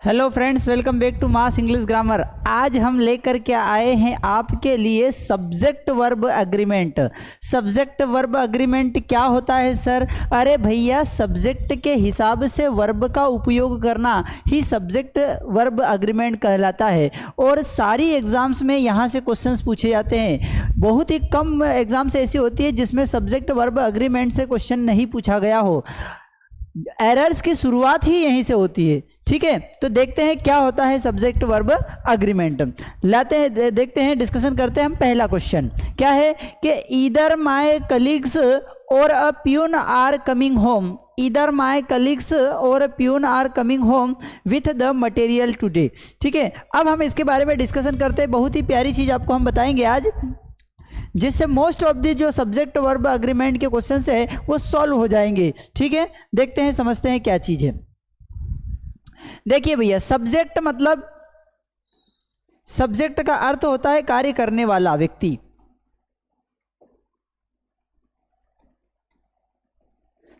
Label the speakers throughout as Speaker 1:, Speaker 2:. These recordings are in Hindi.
Speaker 1: Hello friends, welcome back to mass English grammar. आज हम लेकर के आए हैं आपके लिए subject verb agreement. Subject verb agreement क्या होता है सर? अरे भैया, सब्जेक्ट के हिसाब से वर्ब का उपयोग करना ही सब्जेक्ट वर्ब एग्रीमेंट कहलाता है। और सारी एग्जाम्स में यहाँ से क्वेश्चंस पूछे जाते हैं। बहुत ही कम एग्जाम्स ऐसी होती है जिसमें सब्जेक्ट वर्ब एग्रीमेंट से क्वेश्चन नहीं पूछा गया हो। एरर्स की शुरुआत ही यहीं से होती है। ठीक है, तो देखते हैं क्या होता है सब्जेक्ट वर्ब एग्रीमेंट। लाते हैं, देखते हैं, डिस्कशन करते हैं हम। पहला क्वेश्चन क्या है कि either my colleagues or a peon are coming home. Either my colleagues or a peon are coming home with the material today. ठीक है, अब हम इसके बारे में डिस्कशन करते हैं। बहुत ही प्यारी चीज़ आपको हम बताएंगे आज, जिससे मोस्ट ऑफ दी जो सब्जेक्ट वर्ब एग्रीमेंट के क्वेश्चंस है वो सॉल्व हो जाएंगे। ठीक है, देखते हैं, समझते हैं क्या चीज़ है। देखिए भैया, सब्जेक्ट मतलब, सब्जेक्ट का अर्थ होता है कार्य करने वाला व्यक्ति।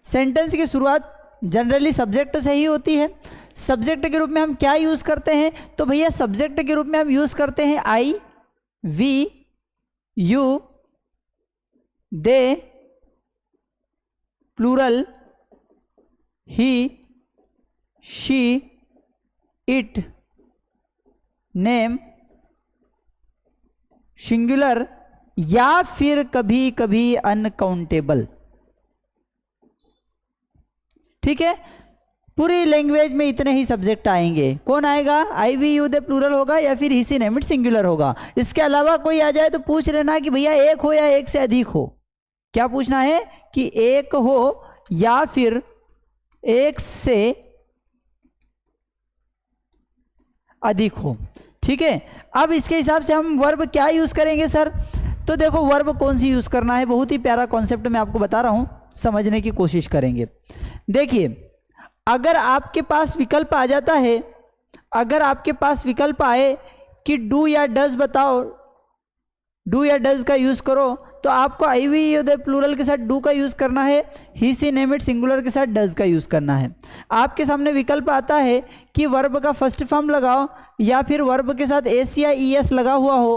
Speaker 1: सेंटेंस की शुरुआत जनरली सब्जेक्ट से ही होती है। सब्जेक्ट के रूप में हम क्या यूज करते हैं? तो भैया सब्जेक्ट के रूप में हम यूज करते हैं I, we, you, they, plural, he, she, it, name, singular, या फिर कभी कभी अनकाउंटेबल। ठीक है, पूरी लैंग्वेज में इतने ही सब्जेक्ट आएंगे। कौन आएगा? आई, वी, यू, दे प्लूरल होगा या फिर ही, सी, नेम, इट सिंगुलर होगा। इसके अलावा कोई आ जाए तो पूछ लेना कि भैया एक हो या एक से अधिक हो। क्या पूछना है? कि एक हो या फिर एक से अधिक हो। ठीक है, अब इसके हिसाब से हम वर्ब क्या यूज करेंगे सर? तो देखो, वर्ब कौन सी यूज करना है, बहुत ही प्यारा कॉन्सेप्ट मैं आपको बता रहा हूं, समझने की कोशिश करेंगे। देखिए, अगर आपके पास विकल्प आ जाता है, अगर आपके पास विकल्प आए कि डू या डज बताओ, डू या डज का यूज करो, तो आपको आई, वी, यू, दे प्लूरल के साथ डू का यूज करना है, ही, सी, नेम, इट सिंगुलर के साथ डज का यूज करना है। आपके सामने विकल्प आता है कि वर्ब का फर्स्ट फॉर्म लगाओ या फिर वर्ब के साथ एस या ई एस लगा हुआ हो,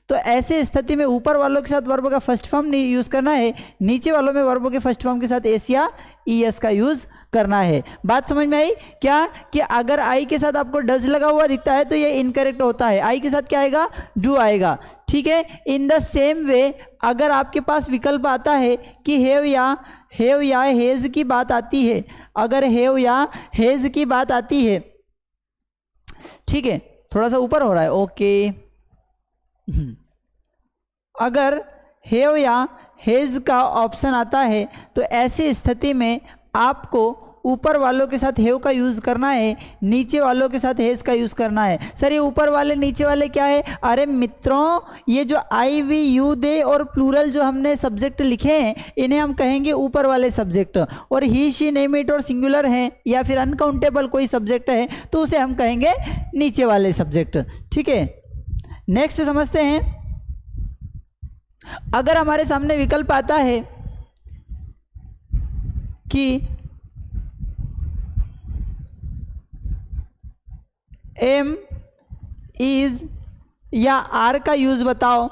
Speaker 1: तो ऐसे स्थिति में ऊपर वालों के साथ वर्ब का फर्स्ट फॉर्म यूज करना है, नीचे वालों में वर्ब के फर्स्ट फॉर्म के साथ एस या ई एस का यूज करना है। बात समझ में आई क्या? कि अगर आई के साथ आपको डज लगा हुआ दिखता है तो ये इनकरेक्ट होता है। आई के साथ क्या आएगा? डू आएगा। ठीक है, इन द सेम वे अगर आपके पास विकल्प आता है कि हैव या हैज की बात आती है, अगर हैव या हैज की बात आती है, ठीक है, थोड़ा सा ऊपर हो रहा है, ओके। अगर हैव या हैज का ऑप्शन आता है तो ऐसी स्थिति में आपको ऊपर वालों के साथ हैव का यूज करना है, नीचे वालों के साथ हैज का यूज करना है। सर ये ऊपर वाले नीचे वाले क्या है? अरे मित्रों, ये जो आई, वी, यू, दे और प्लूरल जो हमने सब्जेक्ट लिखे हैं, इन्हें हम कहेंगे ऊपर वाले सब्जेक्ट। और ही, शी, नेम, इट और सिंगुलर हैं या फिर अनकाउंटेबल कोई सब्जेक्ट है तो उसे हम कहेंगे नीचे वाले सब्जेक्ट। ठीक है, नेक्स्ट समझते हैं। अगर हमारे सामने विकल्प आता है कि एम, इज या आर का यूज बताओ,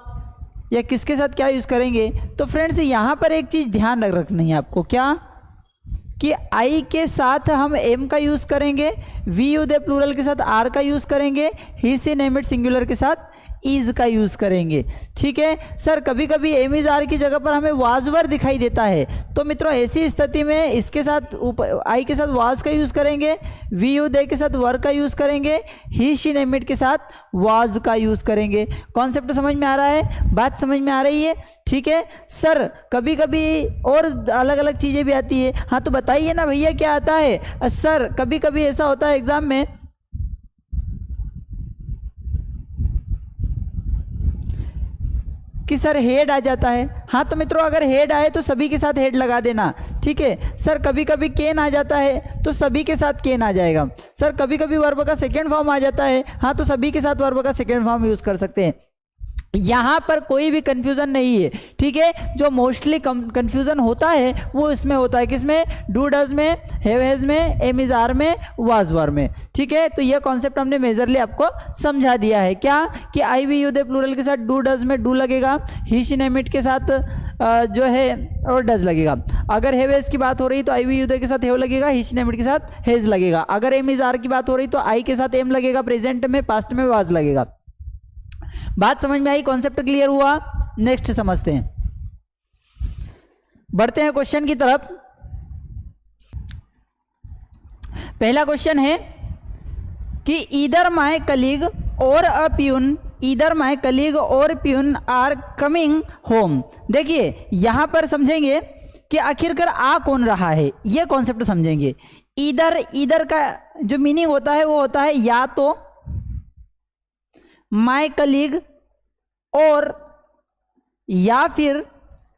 Speaker 1: या किसके साथ क्या यूज करेंगे, तो फ्रेंड्स यहां पर एक चीज ध्यान रखनी है आपको। क्या? कि आई के साथ हम एम का यूज करेंगे, वी, यू, दे प्लूरल के साथ आर का यूज करेंगे, ही, सी, नेम, इट सिंगुलर के साथ इज का यूज करेंगे। ठीक है सर, कभी कभी एम, इज, आर की जगह पर हमें वाज वर दिखाई देता है, तो मित्रों ऐसी स्थिति में इसके साथ आई के साथ वाज का यूज करेंगे, वी, यू, दे के साथ वर का यूज करेंगे, ही, शी, नेम, इट के साथ वाज का यूज करेंगे। कॉन्सेप्ट समझ में आ रहा है? बात समझ में आ रही है? ठीक है सर, कभी कभी और अलग अलग चीजें भी आती है। हाँ तो बताइए ना भैया क्या आता है? सर कभी कभी ऐसा होता है एग्जाम में कि सर हेड आ जाता है। हाँ तो मित्रों, अगर हेड आए तो सभी के साथ हेड लगा देना। ठीक है सर, कभी कभी केन आ जाता है तो सभी के साथ केन आ जाएगा। सर कभी कभी वर्ब का सेकेंड फॉर्म आ जाता है, हाँ तो सभी के साथ वर्ब का सेकेंड फॉर्म यूज कर सकते हैं। यहाँ पर कोई भी कंफ्यूजन नहीं है, ठीक है। जो मोस्टली कंफ्यूजन होता है वो इसमें होता है, किसमें, डू डज में, हैव हैज में, एम इज आर में, वाज वर में, ठीक है। तो ये कॉन्सेप्ट हमने मेजरली आपको समझा दिया है, क्या कि आई वी यू दे प्लूरल के साथ डू डज में डू लगेगा, ही शी नेम इट के साथ जो है और डज लगेगा। अगर हैव हैज की बात हो रही तो आई वी यू दे के साथ हैव लगेगा, ही शी नेम इट के साथ हैज लगेगा। अगर एम इज आर की बात हो रही तो आई के साथ एम लगेगा, प्रेजेंट में, पास्ट में वाज लगेगा। बात समझ में आई, कॉन्सेप्ट क्लियर हुआ। नेक्स्ट समझते हैं, बढ़ते हैं क्वेश्चन की तरफ। पहला क्वेश्चन है कि ईदर माय कलीग और a peon, either my colleague और प्यून आर कमिंग होम। देखिए यहां पर समझेंगे कि आखिरकार आ कौन रहा है, यह कॉन्सेप्ट समझेंगे। ईदर, ईदर का जो मीनिंग होता है वो होता है या तो माय कलीग और या फिर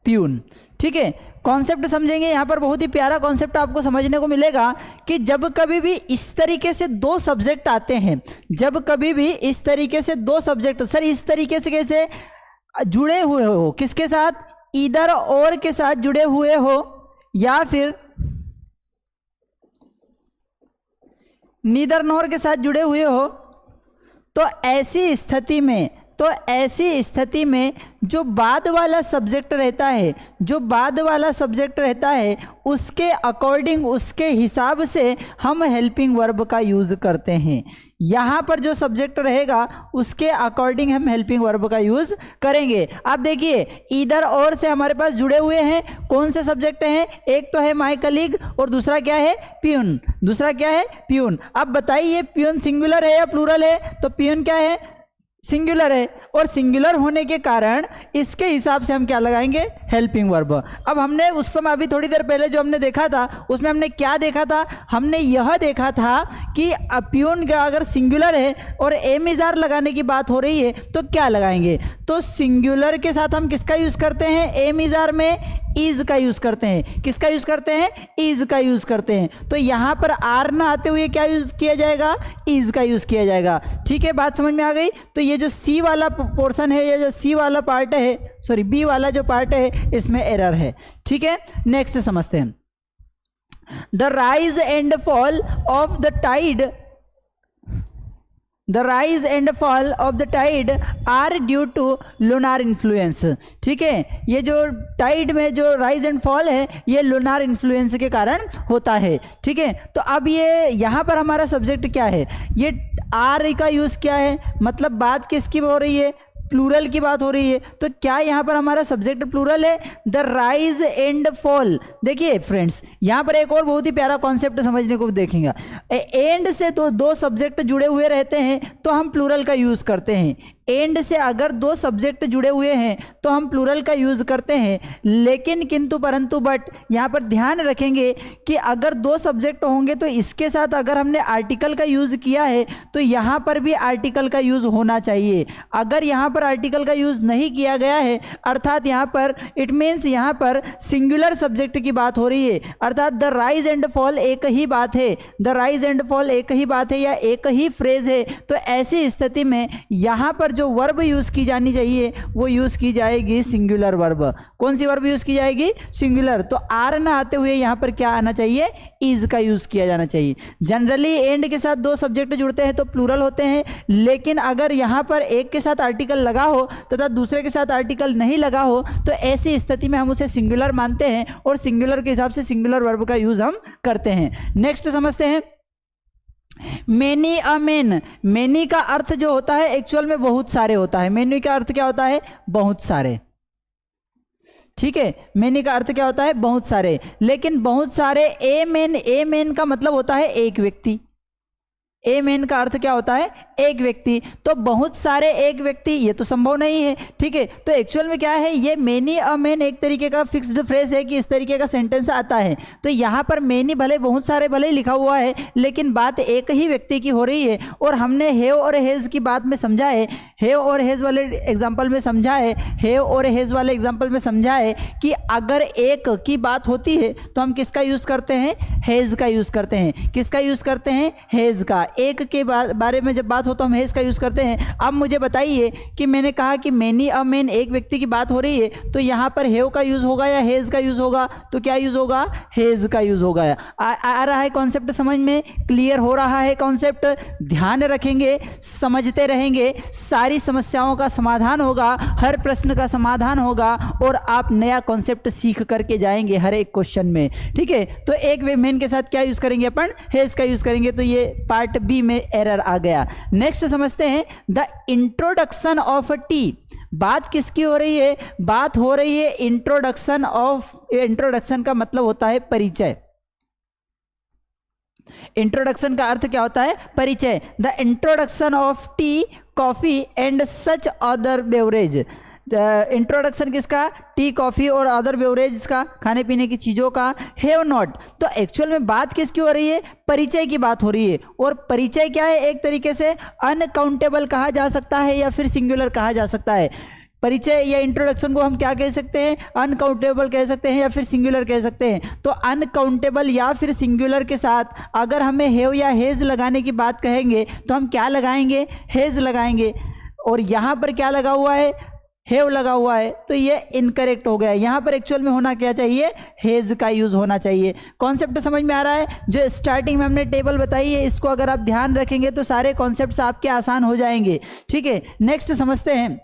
Speaker 1: प्यून, ठीक है। कॉन्सेप्ट समझेंगे, यहां पर बहुत ही प्यारा कॉन्सेप्ट आपको समझने को मिलेगा कि जब कभी भी इस तरीके से दो सब्जेक्ट आते हैं, जब कभी भी इस तरीके से दो सब्जेक्ट, सर इस तरीके से कैसे जुड़े हुए हो, किसके साथ, ईदर और के साथ जुड़े हुए हो या फिर नीदर नॉर के साथ जुड़े हुए हो, तो ऐसी स्थिति में जो बाद वाला सब्जेक्ट रहता है, जो बाद वाला सब्जेक्ट रहता है उसके अकॉर्डिंग, उसके हिसाब से हम हेल्पिंग वर्ब का यूज करते हैं। यहाँ पर जो सब्जेक्ट रहेगा उसके अकॉर्डिंग हम हेल्पिंग वर्ब का यूज करेंगे। आप देखिए ईदर और से हमारे पास जुड़े हुए हैं कौन से सब्जेक्ट हैं, एक तो है माय कलीग और दूसरा क्या है, प्यून, दूसरा क्या है, प्यून। अब बताइए प्यून सिंगुलर है या प्लूरल है, तो प्यून क्या है, सिंगुलर है, और सिंगुलर होने के कारण इसके हिसाब से हम क्या लगाएंगे, हेल्पिंग वर्ब। अब हमने उस समय अभी थोड़ी देर पहले जो हमने देखा था उसमें हमने क्या देखा था, हमने यह देखा था कि प्यून का अगर सिंगुलर है और एम इज आर लगाने की बात हो रही है तो क्या लगाएंगे, तो सिंगुलर के साथ हम किसका यूज करते हैं, एम इज आर में इज का यूज करते हैं, किसका यूज करते हैं, इज का यूज करते हैं। तो यहां पर आर ना आते हुए क्या यूज किया जाएगा, इज का यूज किया जाएगा, ठीक है। बात समझ में आ गई। तो ये जो सी वाला पोर्शन है, ये जो सी वाला पार्ट है, सॉरी बी वाला जो पार्ट है, इसमें एरर है, ठीक है। नेक्स्ट समझते हैं, the rise and fall of the tide, the rise and fall of the tide are due to lunar influence, ठीक है। ये जो टाइड में जो राइज एंड फॉल है ये लूनार इन्फ्लुएंस के कारण होता है, ठीक है। तो अब ये यहाँ पर हमारा सब्जेक्ट क्या है, ये आर का यूज़ क्या है, मतलब बात किसकी हो रही है, प्लूरल की बात हो रही है। तो क्या यहाँ पर हमारा सब्जेक्ट प्लूरल है, द राइज एंड फॉल। देखिए फ्रेंड्स यहाँ पर एक और बहुत ही प्यारा कॉन्सेप्ट समझने को देखेंगे, एंड से तो दो सब्जेक्ट जुड़े हुए रहते हैं तो हम प्लूरल का यूज़ करते हैं, एंड से अगर दो सब्जेक्ट जुड़े हुए हैं तो हम प्लूरल का यूज़ करते हैं। लेकिन किंतु परंतु बट यहाँ पर ध्यान रखेंगे कि अगर दो सब्जेक्ट होंगे तो इसके साथ अगर हमने आर्टिकल का यूज़ किया है तो यहाँ पर भी आर्टिकल का यूज़ होना चाहिए। अगर यहाँ पर आर्टिकल का यूज़ नहीं किया गया है अर्थात यहाँ पर इट मीन्स यहाँ पर सिंगुलर सब्जेक्ट की बात हो रही है, अर्थात द राइज एंड फॉल एक ही बात है, द राइज एंड फॉल एक ही बात है या एक ही फ्रेज है। तो ऐसी स्थिति में यहाँ पर जो वर्ब यूज की जानी चाहिए वो यूज की जाएगी सिंगुलर वर्ब। कौन सी वर्ब यूज की जाएगी, सिंगुलर। तो आर ना आते हुए यहाँ पर क्या आना चाहिए, इज का यूज किया जाना चाहिए। जनरली एंड के साथ दो सब्जेक्ट जुड़ते हैं तो प्लूरल होते हैं, लेकिन अगर यहाँ पर एक के साथ आर्टिकल लगा हो तथा दूसरे के साथ आर्टिकल नहीं लगा हो तो ऐसी स्थिति में हम उसे सिंगुलर मानते हैं और सिंगुलर के हिसाब से सिंगुलर वर्ब का यूज हम करते हैं। नेक्स्ट समझते हैं, मेनी अ मेन। मेनी का अर्थ जो होता है एक्चुअल में बहुत सारे होता है। मेनी का अर्थ क्या होता है, बहुत सारे, ठीक है। मेनी का अर्थ क्या होता है, बहुत सारे। लेकिन बहुत सारे ए मेन का मतलब होता है एक व्यक्ति। ए मेन का अर्थ क्या होता है, एक व्यक्ति। तो बहुत सारे एक व्यक्ति ये तो संभव नहीं है, ठीक है। तो एक्चुअल में क्या है, ये मेनी अ मेन एक तरीके का फिक्स्ड फ्रेज है कि इस तरीके का सेंटेंस आता है। तो यहाँ पर मेनी भले बहुत सारे भले ही लिखा हुआ है लेकिन बात एक ही व्यक्ति की हो रही है। और हमने हैव और हैज की बात में समझा है, हैव और हैज वाले एग्जाम्पल में समझा है, हैव और हैज वाले एग्जाम्पल में समझा है कि अगर एक की बात होती है तो हम किसका यूज़ करते हैं, हैज का यूज़ करते हैं। किसका यूज़ करते हैं, हैज का। एक के बारे में जब बात हो तो हम हैज़ का यूज़ करते हैं। अब मुझे बताइए कि मैंने कहा कि मैनी अ मैन, एक व्यक्ति की बात हो रही है, तो यहाँ पर हैव का यूज़ होगा या हैज़ का यूज़ होगा? तो क्या यूज़ होगा? हैज़ का यूज़ होगा। आ रहा है कॉन्सेप्ट समझ में? क्लियर हो रहा है कॉन्सेप्ट? ध्यान रखेंगे, समझते रहेंगे, सारी समस्याओं का समाधान होगा, हर प्रश्न का समाधान होगा और आप नया कॉन्सेप्ट सीख करके जाएंगे हर एक क्वेश्चन में। ठीक है, तो एक वे मेन के साथ क्या यूज करेंगे अपन? हैज का यूज करेंगे। तो ये पार्ट बी में एरर आ गया। नेक्स्ट समझते हैं द इंट्रोडक्शन ऑफ टी। बात किसकी हो रही है? बात हो रही है इंट्रोडक्शन ऑफ। इंट्रोडक्शन का मतलब होता है परिचय। इंट्रोडक्शन का अर्थ क्या होता है? परिचय। The introduction of T, coffee and such other beverage. Introduction किसका? टी, कॉफी और अदर बेवरेज का, खाने पीने की चीज़ों का। हैव नॉट, तो एक्चुअल में बात किसकी हो रही है? परिचय की बात हो रही है। और परिचय क्या है? एक तरीके से अनकाउंटेबल कहा जा सकता है या फिर सिंगुलर कहा जा सकता है। परिचय या इंट्रोडक्शन को हम क्या कह सकते हैं? अनकाउंटेबल कह सकते हैं या फिर सिंगुलर कह सकते हैं। तो अनकाउंटेबल या फिर सिंगुलर के साथ अगर हमें हैव या हैज लगाने की बात कहेंगे तो हम क्या लगाएंगे? हैज लगाएंगे। और यहाँ पर क्या लगा हुआ है? हैव लगा हुआ है, तो ये इनकरेक्ट हो गया। यहाँ पर एक्चुअल में होना क्या चाहिए? हैज का यूज होना चाहिए। कॉन्सेप्ट समझ में आ रहा है? जो स्टार्टिंग में हमने टेबल बताई है, इसको अगर आप ध्यान रखेंगे तो सारे कॉन्सेप्ट्स आपके आसान हो जाएंगे। ठीक है, नेक्स्ट समझते हैं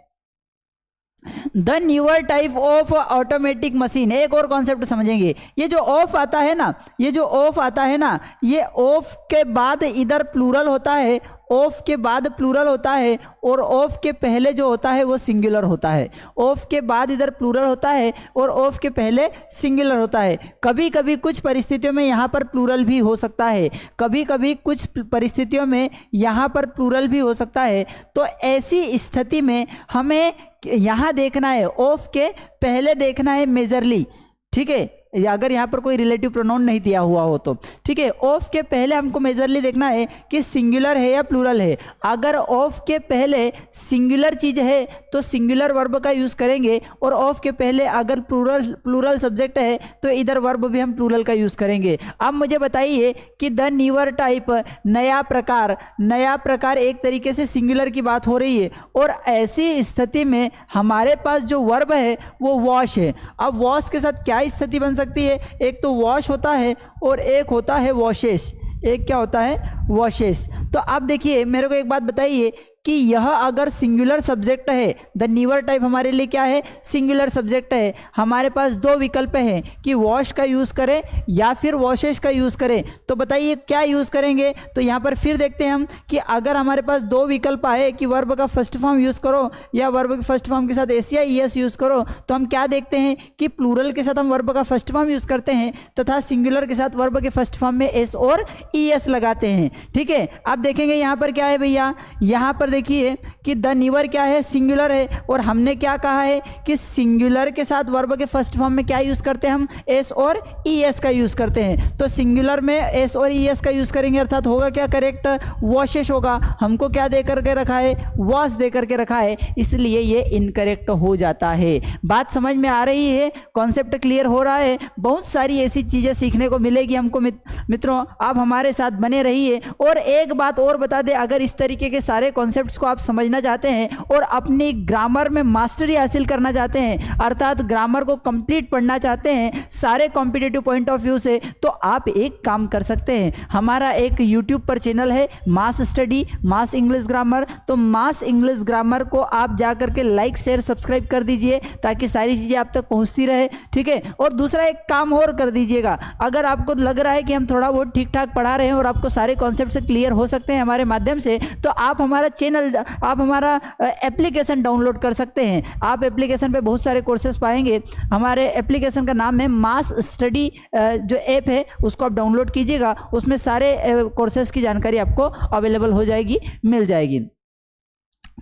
Speaker 1: the newer type of automatic machine. एक और कॉन्सेप्ट समझेंगे। ये जो ऑफ आता है ना, ये जो ऑफ आता है ना, ये ऑफ के बाद इधर प्लूरल होता है, ऑफ के बाद प्लूरल होता है और ऑफ के पहले जो होता है वो सिंगुलर होता है। ऑफ के बाद इधर प्लूरल होता है और ऑफ के पहले सिंगुलर होता है। कभी कभी कुछ परिस्थितियों में यहाँ पर प्लूरल भी हो सकता है, कभी कभी कुछ परिस्थितियों में यहाँ पर प्लूरल भी हो सकता है। तो ऐसी स्थिति में हमें यहाँ देखना है, ऑफ के पहले देखना है मेजरली। ठीक है, अगर यहाँ पर कोई रिलेटिव प्रोनाउन नहीं दिया हुआ हो तो ठीक है। ऑफ के पहले हमको मेजरली देखना है कि सिंगुलर है या प्लूरल है। अगर ऑफ के पहले सिंगुलर चीज है तो सिंगुलर वर्ब का यूज करेंगे, और ऑफ के पहले अगर प्लूरल सब्जेक्ट है तो इधर वर्ब भी हम प्लूरल का यूज करेंगे। अब मुझे बताइए कि द न्यूअर टाइप, नया प्रकार, नया प्रकार एक तरीके से सिंगुलर की बात हो रही है, और ऐसी स्थिति में हमारे पास जो वर्ब है वो वॉश है। अब वॉश के साथ क्या स्थिति बन सकती है? एक तो वॉश होता है और एक होता है वॉशेस। एक क्या होता है? वॉशेस। तो आप देखिए, मेरे को एक बात बताइए कि यह अगर सिंगुलर सब्जेक्ट है, द न्यूअर टाइप हमारे लिए क्या है? सिंगुलर सब्जेक्ट है। हमारे पास दो विकल्प हैं कि वॉश का यूज़ करें या फिर वॉशेस का यूज़ करें। तो बताइए क्या यूज़ करेंगे? तो यहाँ पर फिर देखते हैं हम कि अगर हमारे पास दो विकल्प आए कि वर्ब का फर्स्ट फॉर्म यूज़ करो या वर्ब के फर्स्ट फॉर्म के साथ एस या ईएस यूज़ करो, तो हम क्या देखते हैं कि प्लूरल के साथ हम वर्ब का फर्स्ट फॉर्म यूज़ करते हैं तथा सिंगुलर के साथ वर्ब के फर्स्ट फॉर्म में एस और ईएस लगाते हैं। ठीक है, आप देखेंगे यहाँ पर क्या है भैया? यहाँ पर देखिए कि द न्यूअर क्या है? सिंगुलर है, और हमने क्या कहा है कि सिंगुलर के साथ वर्ब के फर्स्ट फॉर्म में क्या यूज करते हैं? हम एस और ईएस का यूज करते हैं। तो सिंगुलर में एस और ईएस का यूज करेंगे, अर्थात होगा क्या करेक्ट? वॉशेस होगा। हमको क्या दे करके रखा है? वॉश दे करके रखा है, इसलिए ये इनकरेक्ट हो जाता है। बात समझ में आ रही है? कॉन्सेप्ट क्लियर हो रहा है? बहुत सारी ऐसी चीजें सीखने को मिलेगी हमको मित्रों, आप हमारे साथ बने रहिए। और एक बात और बता दें, अगर इस तरीके के सारे कॉन्सेप्ट्स को आप समझना चाहते हैं और अपनी ग्रामर में मास्टरी हासिल करना चाहते हैं, अर्थात ग्रामर को कंप्लीट पढ़ना चाहते हैं सारे कॉम्पिटिटिव पॉइंट ऑफ व्यू से, तो आप एक काम कर सकते हैं। हमारा एक यूट्यूब पर चैनल है मास स्टडी, मास इंग्लिश ग्रामर। तो मास इंग्लिश ग्रामर को आप जा करके लाइक शेयर सब्सक्राइब कर दीजिए ताकि सारी चीज़ें आप तक पहुंचती रहे। ठीक है, और दूसरा एक काम और कर दीजिएगा, अगर आपको लग रहा है कि हम थोड़ा बहुत ठीक ठाक पढ़ा रहे हैं और आपको सारे कॉन्सेप्ट से क्लियर हो सकते हैं हमारे माध्यम से, तो आप हमारा चैनल, आप हमारा एप्लीकेशन डाउनलोड कर सकते हैं। आप एप्लीकेशन पे बहुत सारे कोर्सेज पाएंगे। हमारे एप्लीकेशन का नाम है मास स्टडी, जो ऐप है उसको आप डाउनलोड कीजिएगा, उसमें सारे कोर्सेज की जानकारी आपको अवेलेबल हो जाएगी, मिल जाएगी।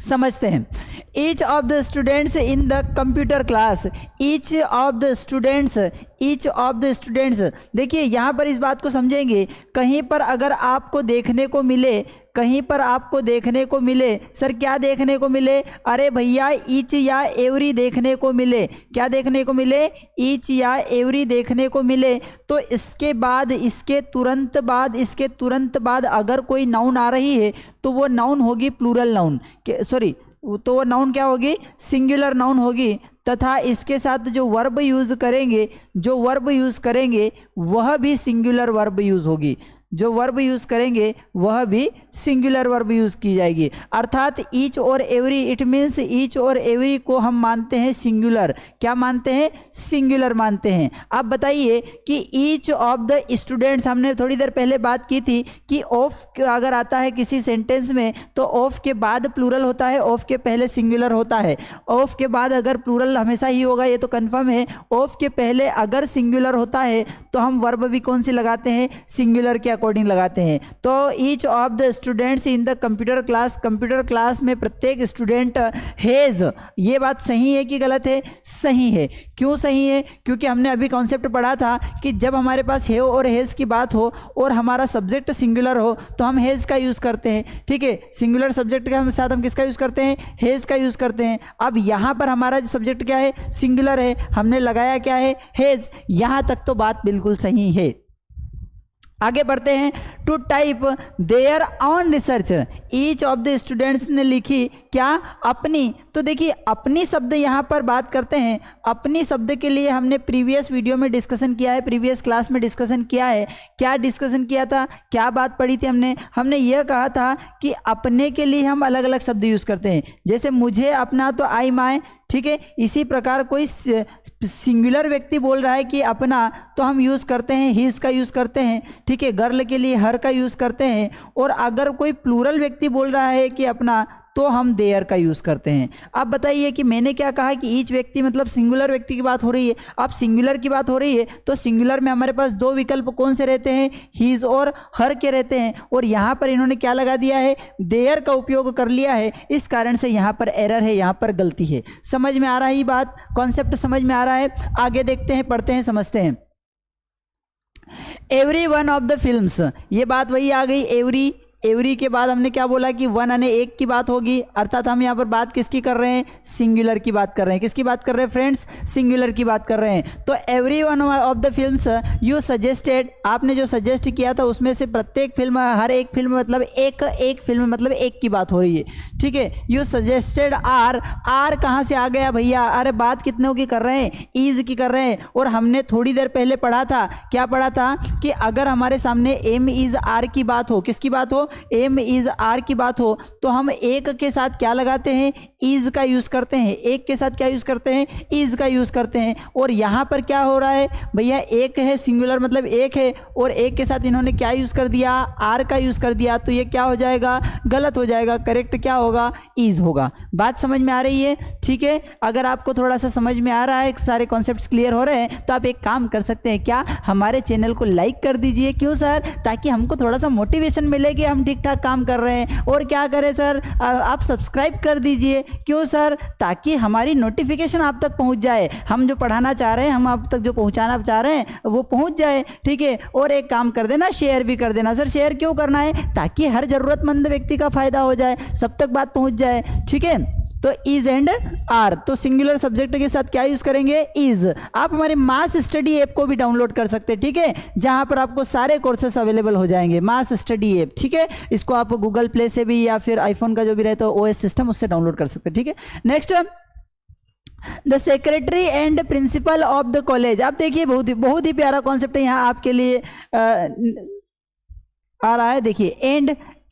Speaker 1: समझते हैं। Each of the students in the computer class, each of the students each of the students, देखिए यहाँ पर इस बात को समझेंगे, कहीं पर अगर आपको देखने को मिले, कहीं पर आपको देखने को मिले, सर क्या देखने को मिले, अरे भैया ईच या एवरी देखने को मिले, क्या देखने को मिले, ईच या एवरी देखने को मिले, तो इसके बाद, इसके तुरंत बाद अगर कोई नाउन आ रही है तो वो नाउन होगी प्लूरल नाउन, सॉरी तो वो नाउन क्या होगी, सिंगुलर नाउन होगी, तथा इसके साथ जो वर्ब यूज़ करेंगे वह भी सिंगुलर वर्ब यूज़ होगी, जो वर्ब यूज़ करेंगे वह भी सिंगुलर वर्ब यूज़ की जाएगी। अर्थात ईच और एवरी, इट मीन्स ईच और एवरी को हम मानते हैं सिंगुलर, क्या मानते हैं, सिंगुलर मानते हैं। आप बताइए कि ईच ऑफ द स्टूडेंट्स, हमने थोड़ी देर पहले बात की थी कि ऑफ अगर आता है किसी सेंटेंस में तो ऑफ के बाद प्लूरल होता है, ऑफ के पहले सिंगुलर होता है, ऑफ के बाद अगर प्लूरल हमेशा ही होगा ये तो कन्फर्म है, ऑफ के पहले अगर सिंगुलर होता है तो हम वर्ब भी कौन सी लगाते हैं, सिंगुलर के अकॉर्डिंग लगाते हैं। तो each of the students in the computer class में प्रत्येक स्टूडेंट हैज, ये बात सही है कि गलत है, सही है। क्यों सही है, क्योंकि हमने अभी कॉन्सेप्ट पढ़ा था कि जब हमारे पास है और हैज की बात हो और हमारा सब्जेक्ट सिंगुलर हो तो हम हैज का यूज करते हैं, ठीक है, सिंगुलर सब्जेक्ट के साथ हम किसका यूज करते हैं, हैज का यूज करते हैं। अब यहाँ पर हमारा सब्जेक्ट क्या है, सिंगुलर है, हमने लगाया क्या है, हैज, यहाँ तक तो बात बिल्कुल सही है। आगे बढ़ते हैं, to type their own research, each of the students ने लिखी क्या, अपनी, तो देखिए अपनी शब्द यहाँ पर बात करते हैं, अपनी शब्द के लिए हमने प्रीवियस वीडियो में डिस्कशन किया है, प्रीवियस क्लास में डिस्कशन किया है, क्या डिस्कशन किया था, क्या बात पढ़ी थी हमने यह कहा था कि अपने के लिए हम अलग अलग शब्द यूज़ करते हैं, जैसे मुझे अपना तो आई माय, ठीक है, इसी प्रकार कोई सिंगुलर व्यक्ति बोल रहा है कि अपना तो हम यूज़ करते हैं हिज का यूज़ करते हैं, ठीक है, गर्ल के लिए हर का यूज़ करते हैं, और अगर कोई प्लूरल व्यक्ति बोल रहा है कि अपना तो हम देयर का यूज़ करते हैं। अब बताइए कि मैंने क्या कहा कि ईच व्यक्ति मतलब सिंगुलर व्यक्ति की बात हो रही है, अब सिंगुलर की बात हो रही है तो सिंगुलर में हमारे पास दो विकल्प कौन से रहते हैं, हीज और हर के रहते हैं, और यहाँ पर इन्होंने क्या लगा दिया है, देयर का उपयोग कर लिया है, इस कारण से यहाँ पर एरर है, यहाँ पर गलती है। समझ में आ रहा है ये बात, कॉन्सेप्ट समझ में आ रहा है। आगे देखते हैं, पढ़ते हैं, समझते हैं। Every one of the films, ये बात वही आ गई, एवरी के बाद हमने क्या बोला कि वन यानी एक की बात होगी, अर्थात हम यहाँ पर बात किसकी कर रहे हैं, सिंगुलर की बात कर रहे हैं। किसकी बात कर रहे हैं फ्रेंड्स, सिंगुलर की बात कर रहे हैं। तो every one of the films you suggested, आपने जो सजेस्ट किया था उसमें से प्रत्येक फिल्म, हर एक फिल्म मतलब एक फिल्म मतलब एक की बात हो रही है, ठीक है। यू सजेस्टेड आर कहाँ से आ गया भैया, अरे बात कितनों की कर रहे हैं, ईज की कर रहे हैं, और हमने थोड़ी देर पहले पढ़ा था, क्या पढ़ा था कि अगर हमारे सामने एम इज आर की बात हो, किसकी बात हो, एम इज आर की बात हो, तो हम एक के साथ क्या लगाते हैं, इज का यूज करते हैं, एक के साथ क्या यूज करते हैं, इज का यूज करते हैं। और यहाँ पर क्या हो रहा है भैया, एक है सिंगुलर मतलब एक है, और एक के साथ इन्होंने क्या यूज कर दिया, आर का यूज कर दिया, तो ये क्या हो जाएगा, गलत हो जाएगा, करेक्ट क्या होगा, इज होगा। बात समझ में आ रही है, ठीक है। अगर आपको थोड़ा सा समझ में आ रहा है, सारे कॉन्सेप्ट्स क्लियर हो रहे हैं, तो आप एक काम कर सकते हैं, क्या, हमारे चैनल को लाइक कर दीजिए। क्यों सर, ताकि हमको थोड़ा सा मोटिवेशन मिले कि हम ठीक ठाक काम कर रहे हैं। और क्या करें सर, आप सब्सक्राइब कर दीजिए। क्यों सर, ताकि हमारी नोटिफिकेशन आप तक पहुंच जाए, हम जो पढ़ाना चाह रहे हैं, हम आप तक जो पहुंचाना चाह रहे हैं वो पहुंच जाए, ठीक है। और एक काम कर देना, शेयर भी कर देना। सर शेयर क्यों करना है, ताकि हर जरूरतमंद व्यक्ति का फायदा हो जाए, सब तक बात पहुंच जाए, ठीक है। तो इज एंड आर, तो सिंगुलर सब्जेक्ट के साथ क्या यूज करेंगे, इज। आप हमारे मास स्टडी ऐप को भी डाउनलोड कर सकते हैं, ठीक है, जहां पर आपको सारे कोर्सेस अवेलेबल हो जाएंगे, मास स्टडी ऐप, ठीक है। इसको आप गूगल प्ले से भी या फिर आईफोन का जो भी रहता है ओएस सिस्टम, उससे डाउनलोड कर सकते हैं, ठीक है। Next, the secretary and principle of the college. आप देखिए बहुत ही प्यारा कॉन्सेप्ट है यहाँ आपके लिए आ रहा है। देखिए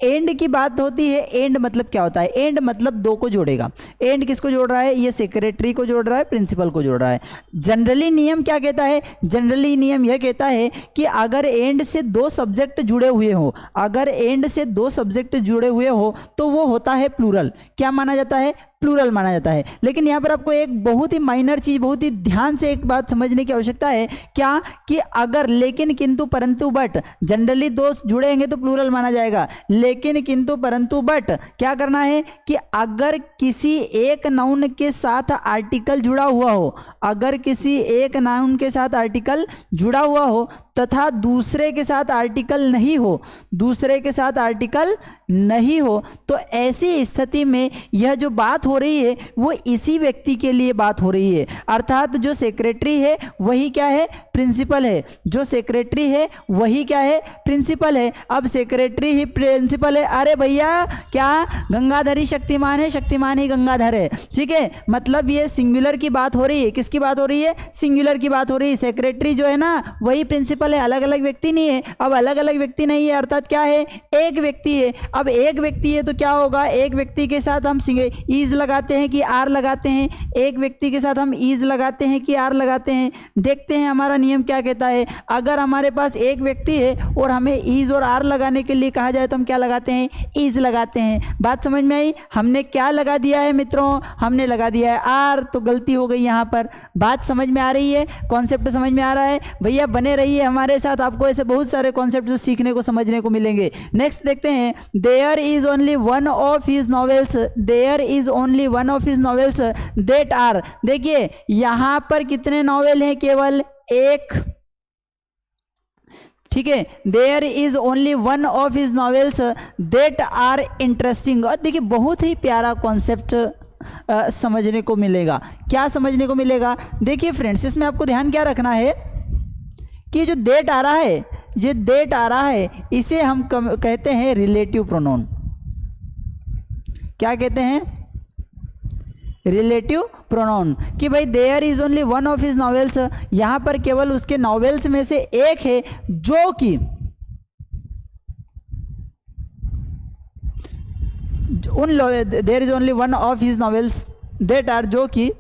Speaker 1: एंड की बात होती है। एंड मतलब क्या होता है, एंड मतलब दो को जोड़ेगा। एंड किसको जोड़ रहा है, ये सेक्रेटरी को जोड़ रहा है, प्रिंसिपल को जोड़ रहा है। जनरली नियम क्या कहता है, जनरली नियम यह कहता है कि अगर एंड से दो सब्जेक्ट जुड़े हुए हो, अगर एंड से दो सब्जेक्ट जुड़े हुए हो तो वो होता है प्लूरल। क्या माना जाता है, प्लूरल माना जाता है। लेकिन यहाँ पर आपको एक बहुत ही माइनर चीज, बहुत ही ध्यान से एक बात समझने की आवश्यकता है, क्या कि अगर लेकिन, किंतु, परंतु, बट, जनरली दो जुड़ेंगे तो प्लूरल माना जाएगा। लेकिन, किंतु, परंतु, बट क्या करना है कि अगर किसी एक नाउन के साथ आर्टिकल जुड़ा हुआ हो, अगर किसी एक नाउन के साथ आर्टिकल जुड़ा हुआ हो तथा दूसरे के साथ आर्टिकल नहीं हो, दूसरे के साथ आर्टिकल नहीं हो, तो ऐसी स्थिति में यह जो बात हो रही है वो इसी व्यक्ति के लिए बात हो रही है। अर्थात जो सेक्रेटरी है वही क्या है, प्रिंसिपल है। जो सेक्रेटरी है वही क्या है, प्रिंसिपल है। अब सेक्रेटरी ही प्रिंसिपल है, अरे भैया क्या गंगाधर ही शक्तिमान है, शक्तिमान ही गंगाधर है, ठीक है। मतलब ये सिंगुलर की बात हो रही है। किसकी बात हो रही है, सिंगुलर की बात हो रही है। सेक्रेटरी जो है ना वही प्रिंसिपल है, अलग अलग व्यक्ति नहीं है। अब अलग अलग व्यक्ति नहीं है अर्थात क्या है, एक व्यक्ति है। अब एक व्यक्ति है तो क्या होगा, एक व्यक्ति के साथ हम ईज लगाते हैं कि आर लगाते हैं, एक व्यक्ति के साथ हम ईज लगाते हैं कि आर लगाते हैं। देखते हैं हमारा नियम क्या कहता है। अगर हमारे पास एक व्यक्ति है और हमें ईज और आर लगाने के लिए कहा जाए तो हम क्या लगाते हैं, ईज लगाते हैं। बात समझ में आई। हमने क्या लगा दिया है मित्रों, हमने लगा दिया है आर, तो गलती हो गई यहाँ पर। बात समझ में आ रही है, कॉन्सेप्ट समझ में आ रहा है भैया, बने रहिए हमारे साथ, आपको ऐसे बहुत सारे कॉन्सेप्ट सीखने को समझने को मिलेंगे। नेक्स्ट देखते हैं, there is only one of his novels, there is only one of his novels that are. देखिए यहां पर कितने नॉवेल हैं, केवल एक, ठीक है। There is only one of his novels that are interesting. और देखिए बहुत ही प्यारा कॉन्सेप्ट समझने को मिलेगा। क्या समझने को मिलेगा, देखिए फ्रेंड्स, इसमें आपको ध्यान क्या रखना है कि जो दैट आ रहा है, जो दैट आ रहा है इसे हम कहते हैं रिलेटिव प्रोनाउन। क्या कहते हैं, रिलेटिव प्रोनाउन। कि भाई there is only one of his novels, यहां पर केवल उसके नॉवेल्स में से एक है जो कि there is only one of his novels that are, जो कि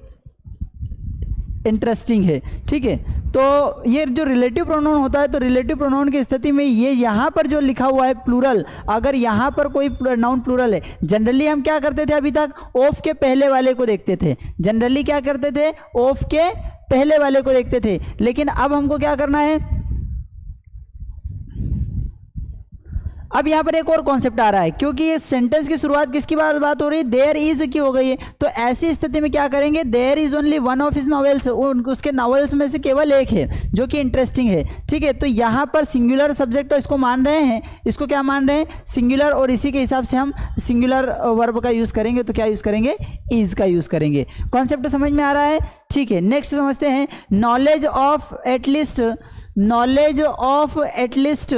Speaker 1: इंटरेस्टिंग है, ठीक है। तो ये जो रिलेटिव प्रोनाउन होता है, तो रिलेटिव प्रोनाउन की स्थिति में ये यहाँ पर जो लिखा हुआ है प्लूरल, अगर यहाँ पर कोई नाउन प्लूरल है, जनरली हम क्या करते थे अभी तक, ऑफ के पहले वाले को देखते थे। जनरली क्या करते थे, ऑफ के पहले वाले को देखते थे। लेकिन अब हमको क्या करना है, अब यहाँ पर एक और कॉन्सेप्ट आ रहा है, क्योंकि ये सेंटेंस की शुरुआत किसकी बात हो रही है, देयर इज की हो गई है। तो ऐसी स्थिति में क्या करेंगे, there is only one of his novels, उसके नॉवेल्स में से केवल एक है जो कि इंटरेस्टिंग है, ठीक है। तो यहाँ पर सिंगुलर सब्जेक्ट इसको मान रहे हैं, इसको क्या मान रहे हैं, सिंगुलर, और इसी के हिसाब से हम सिंगुलर वर्ब का यूज़ करेंगे। तो क्या यूज़ करेंगे, इज का यूज़ करेंगे। कॉन्सेप्ट समझ में आ रहा है, ठीक है। नेक्स्ट समझते हैं, knowledge of at least, knowledge of at least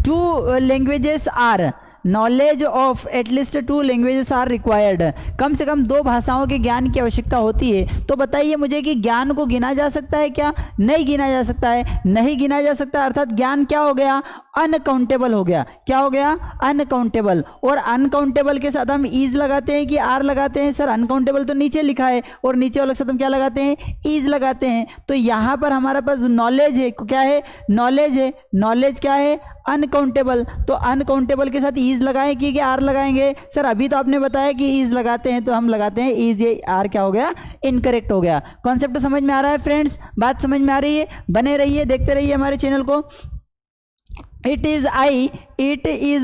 Speaker 1: two languages are, knowledge of at least 2 languages are required. कम से कम 2 भाषाओं के ज्ञान की आवश्यकता होती है। तो बताइए मुझे कि ज्ञान को गिना जा सकता है क्या, नहीं गिना जा सकता है, नहीं गिना जा सकता। अर्थात ज्ञान क्या हो गया, अनकाउंटेबल हो गया। क्या हो गया, अनकाउंटेबल। और अनकाउंटेबल के साथ हम ईज लगाते हैं कि आर लगाते हैं, सर अनकाउंटेबल तो नीचे लिखा है, और नीचे वाले के साथ हम क्या लगाते हैं, ईज लगाते हैं। तो यहाँ पर हमारे पास नॉलेज है, क्या है, नॉलेज है। नॉलेज क्या है, अनकाउंटेबल। तो अनकाउंटेबल के साथ ईज लगाएं कि आर लगाएंगे, सर अभी तो आपने बताया कि ईज लगाते हैं, तो हम लगाते हैं ईज, ये आर क्या हो गया, इनकरेक्ट हो गया। कॉन्सेप्ट समझ में आ रहा है फ्रेंड्स, बात समझ में आ रही है, बने रहिए, देखते रहिए हमारे चैनल को। It is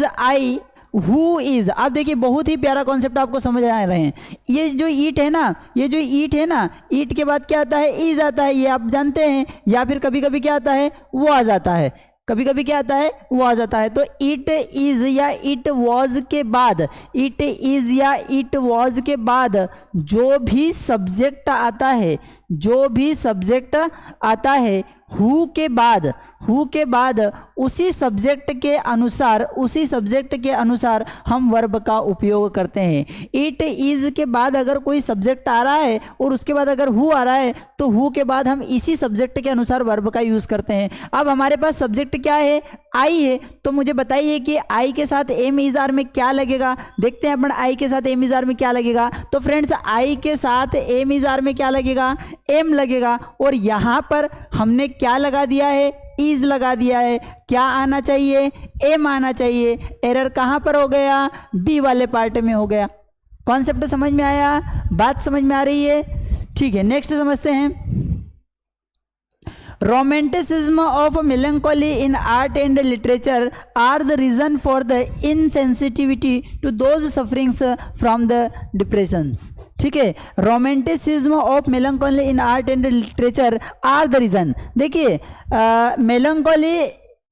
Speaker 1: I who is. आप देखिए बहुत ही प्यारा कॉन्सेप्ट आपको समझ आ रहे हैं। ये जो ईट है ना, ये जो ईट है ना, ईट के बाद क्या आता है, इज आता है, ये आप जानते हैं। या फिर कभी कभी क्या आता है, वो आ जाता है, कभी कभी क्या आता है, वो आ जाता है। तो इट इज या इट वॉज के बाद, इट इज या इट वॉज के बाद जो भी सब्जेक्ट आता है, जो भी सब्जेक्ट आता है, हु के बाद, हु के बाद उसी सब्जेक्ट के अनुसार, उसी सब्जेक्ट के अनुसार हम वर्ब का उपयोग करते हैं। इट इज के बाद अगर कोई सब्जेक्ट आ रहा है और उसके बाद अगर हु आ रहा है, तो हु के बाद हम इसी सब्जेक्ट के अनुसार वर्ब का यूज करते हैं। अब हमारे पास सब्जेक्ट क्या है, आई है। तो मुझे बताइए कि आई के साथ एम इज आर में क्या लगेगा। देखते हैं अपन आई के साथ एम इज आर में क्या लगेगा। तो फ्रेंड्स आई के साथ एम इज आर में क्या लगेगा, एम लगेगा। और यहाँ पर हमने क्या लगा दिया है, इज लगा दिया है। क्या आना चाहिए, एम आना चाहिए। एरर कहाँ पर हो गया, बी वाले पार्ट में हो गया। कॉन्सेप्ट समझ में आया, बात समझ में आ रही है? ठीक है, नेक्स्ट समझते हैं। Romanticism of melancholy in art and literature are the reason for the insensitivity to those sufferings from the depressions. ठीक है, romanticism of melancholy in art and literature are the reason. देखिए मेलंकोली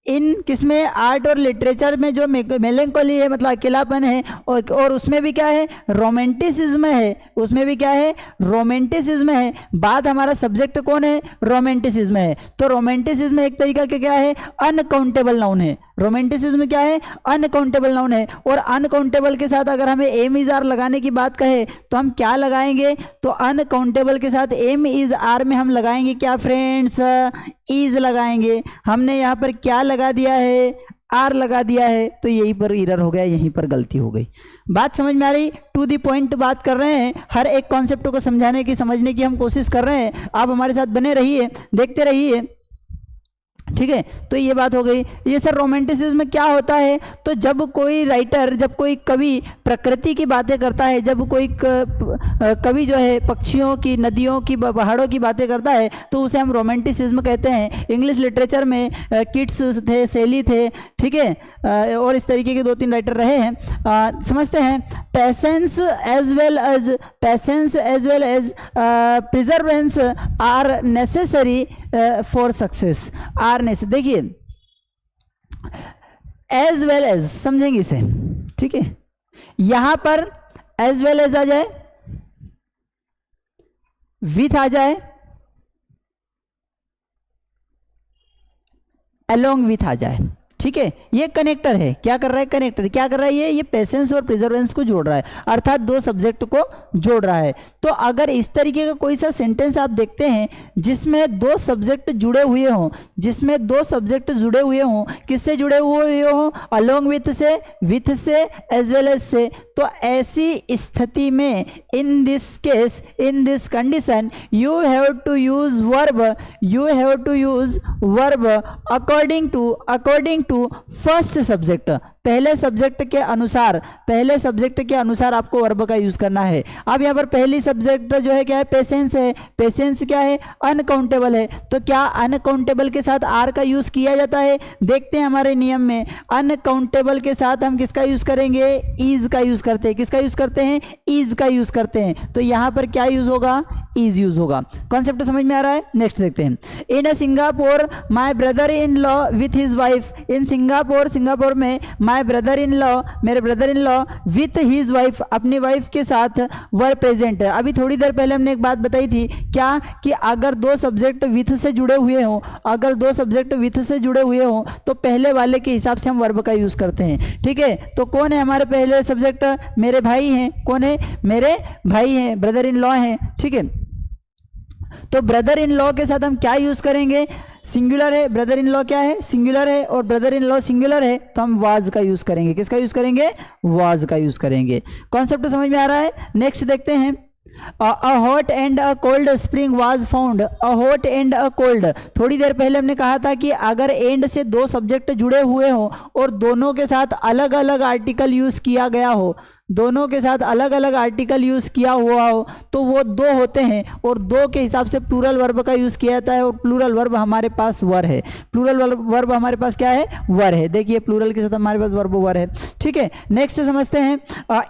Speaker 1: इन किसमें, आर्ट और लिटरेचर में जो मेलंकोली है मतलब अकेलापन है, और उसमें भी क्या है, रोमांटिसिज्म है, उसमें भी क्या है, रोमांटिसिज्म है। बात हमारा सब्जेक्ट कौन है, रोमांटिसिज्म है। तो रोमांटिसिज्म एक तरीका का क्या है, अनकाउंटेबल नाउन है। रोमांटिसिज्म क्या है, अनकाउंटेबल नाउन है। और अनकाउंटेबल के साथ अगर हमें एम इज आर लगाने की बात कहे तो हम क्या लगाएंगे, तो अनकाउंटेबल के साथ एम इज आर में हम लगाएंगे क्या फ्रेंड्स, इज लगाएंगे। हमने यहाँ पर क्या लगा दिया है, आर लगा दिया है, तो यहीं पर एरर हो गया, यहीं पर गलती हो गई। बात समझ में आ रही, टू दी पॉइंट बात कर रहे हैं, हर एक कॉन्सेप्ट को समझाने की समझने की हम कोशिश कर रहे हैं। आप हमारे साथ बने रहिए, देखते रहिए, ठीक है। तो ये बात हो गई। ये सर रोमांटिसिज्म क्या होता है, तो जब कोई राइटर, जब कोई कवि प्रकृति की बातें करता है, जब कोई कवि जो है पक्षियों की, नदियों की, पहाड़ों की बातें करता है, तो उसे हम रोमांटिसिज्म कहते हैं। इंग्लिश लिटरेचर में किट्स थे, सेली थे, ठीक है, और इस तरीके के 2-3 राइटर रहे हैं। समझते हैं, patience as well as perseverance are necessary for success. देखिए एज वेल एज समझेंगे इसे, ठीक है। यहां पर एज वेल एज आ जाए, विथ आ जाए, अलोंग विथ आ जाए, ठीक है। ये कनेक्टर है, क्या कर रहा है, कनेक्टर क्या कर रहा है, ये पेशेंस और प्रिजर्वेंस को जोड़ रहा है, अर्थात 2 सब्जेक्ट को जोड़ रहा है। तो अगर इस तरीके का कोई सा सेंटेंस आप देखते हैं जिसमें 2 सब्जेक्ट जुड़े हुए हों, जिसमें 2 सब्जेक्ट जुड़े हुए हों, किससे जुड़े हुए हों, अलोंग विथ से, विथ से, एज वेल एज से, तो ऐसी स्थिति में in this case, in this condition, you have to use verb according to first subject. पहले सब्जेक्ट के अनुसार आपको वर्ब का यूज करना है। अब यहाँ पर पहली सब्जेक्ट जो है क्या है, पेशेंस है। पेशेंस क्या है, अनकाउंटेबल है। तो क्या अनकाउंटेबल के साथ आर का यूज किया जाता है? देखते हैं हमारे नियम में, अनकाउंटेबल के साथ हम किसका यूज करेंगे, इज का यूज करते हैं। किसका यूज करते हैं, इज का यूज करते हैं। तो यहाँ पर क्या यूज होगा, इज यूज होगा। कॉन्सेप्ट समझ में आ रहा है? नेक्स्ट देखते हैं। In Singapore my brother in law with his wife. In Singapore में माई ब्रदर इन लॉ, मेरे brother in law with his wife, अपनी वाइफ के साथ वर प्रेजेंट। अभी थोड़ी देर पहले हमने एक बात बताई थी, क्या कि अगर 2 सब्जेक्ट विथ से जुड़े हुए हों, अगर 2 सब्जेक्ट विथ से जुड़े हुए हों तो पहले वाले के हिसाब से हम वर्ब का यूज करते हैं, ठीक है। तो कौन है हमारे पहले सब्जेक्ट, मेरे भाई हैं। कौन है, मेरे भाई हैं, ब्रदर इन लॉ हैं, ठीक है। तो ब्रदर इन लॉ के साथ हम क्या यूज करेंगे, सिंगुलर है, ब्रदर इन लॉ क्या है, सिंगुलर है, और ब्रदर इन लॉ सिंगुलर है, तो हम वाज का यूज करेंगे। किसका यूज करेंगे, वाज का यूज करेंगे। कॉन्सेप्ट समझ में आ रहा है? नेक्स्ट देखते हैं। A hot and a cold spring was found. A hot and a cold, थोड़ी देर पहले हमने कहा था कि अगर एंड से 2 सब्जेक्ट जुड़े हुए हो और दोनों के साथ अलग अलग आर्टिकल यूज किया गया हो, दोनों के साथ अलग अलग आर्टिकल यूज किया हुआ हो, तो वो 2 होते हैं, और 2 के हिसाब से प्लूरल वर्ब का यूज किया जाता है। और प्लूरल वर्ब हमारे पास वर है। प्लूरल वर्ब हमारे पास क्या है, वर है। देखिए प्लूरल के साथ हमारे पास वर्ब वर है, ठीक है। नेक्स्ट समझते हैं।